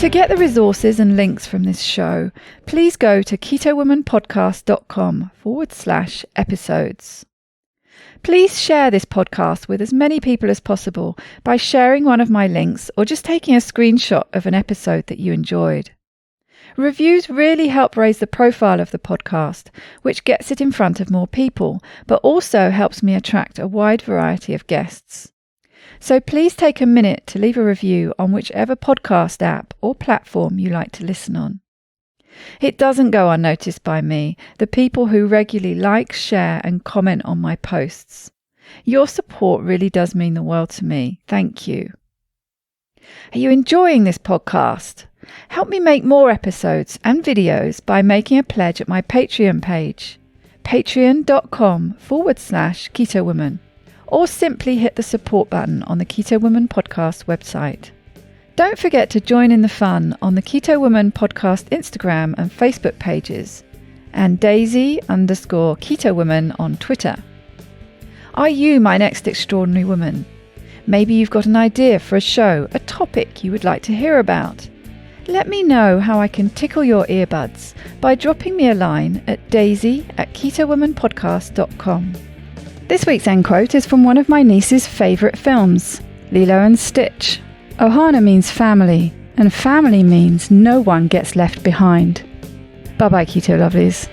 To get the resources and links from this show, please go to ketowomanpodcast.com/episodes. Please share this podcast with as many people as possible by sharing one of my links or just taking a screenshot of an episode that you enjoyed. Reviews really help raise the profile of the podcast, which gets it in front of more people, but also helps me attract a wide variety of guests. So please take a minute to leave a review on whichever podcast app or platform you like to listen on. It doesn't go unnoticed by me, the people who regularly like, share and comment on my posts. Your support really does mean the world to me. Thank you. Are you enjoying this podcast? Help me make more episodes and videos by making a pledge at my Patreon page, patreon.com/KetoWoman. Or simply hit the support button on the Keto Woman Podcast website. Don't forget to join in the fun on the Keto Woman Podcast Instagram and Facebook pages, and Daisy_Keto Woman on Twitter. Are you my next extraordinary woman? Maybe you've got an idea for a show, a topic you would like to hear about. Let me know how I can tickle your earbuds by dropping me a line at daisy@ketowomanpodcast.com. This week's end quote is from one of my niece's favourite films, Lilo and Stitch. Ohana means family, and family means no one gets left behind. Bye-bye, Keto Lovelies.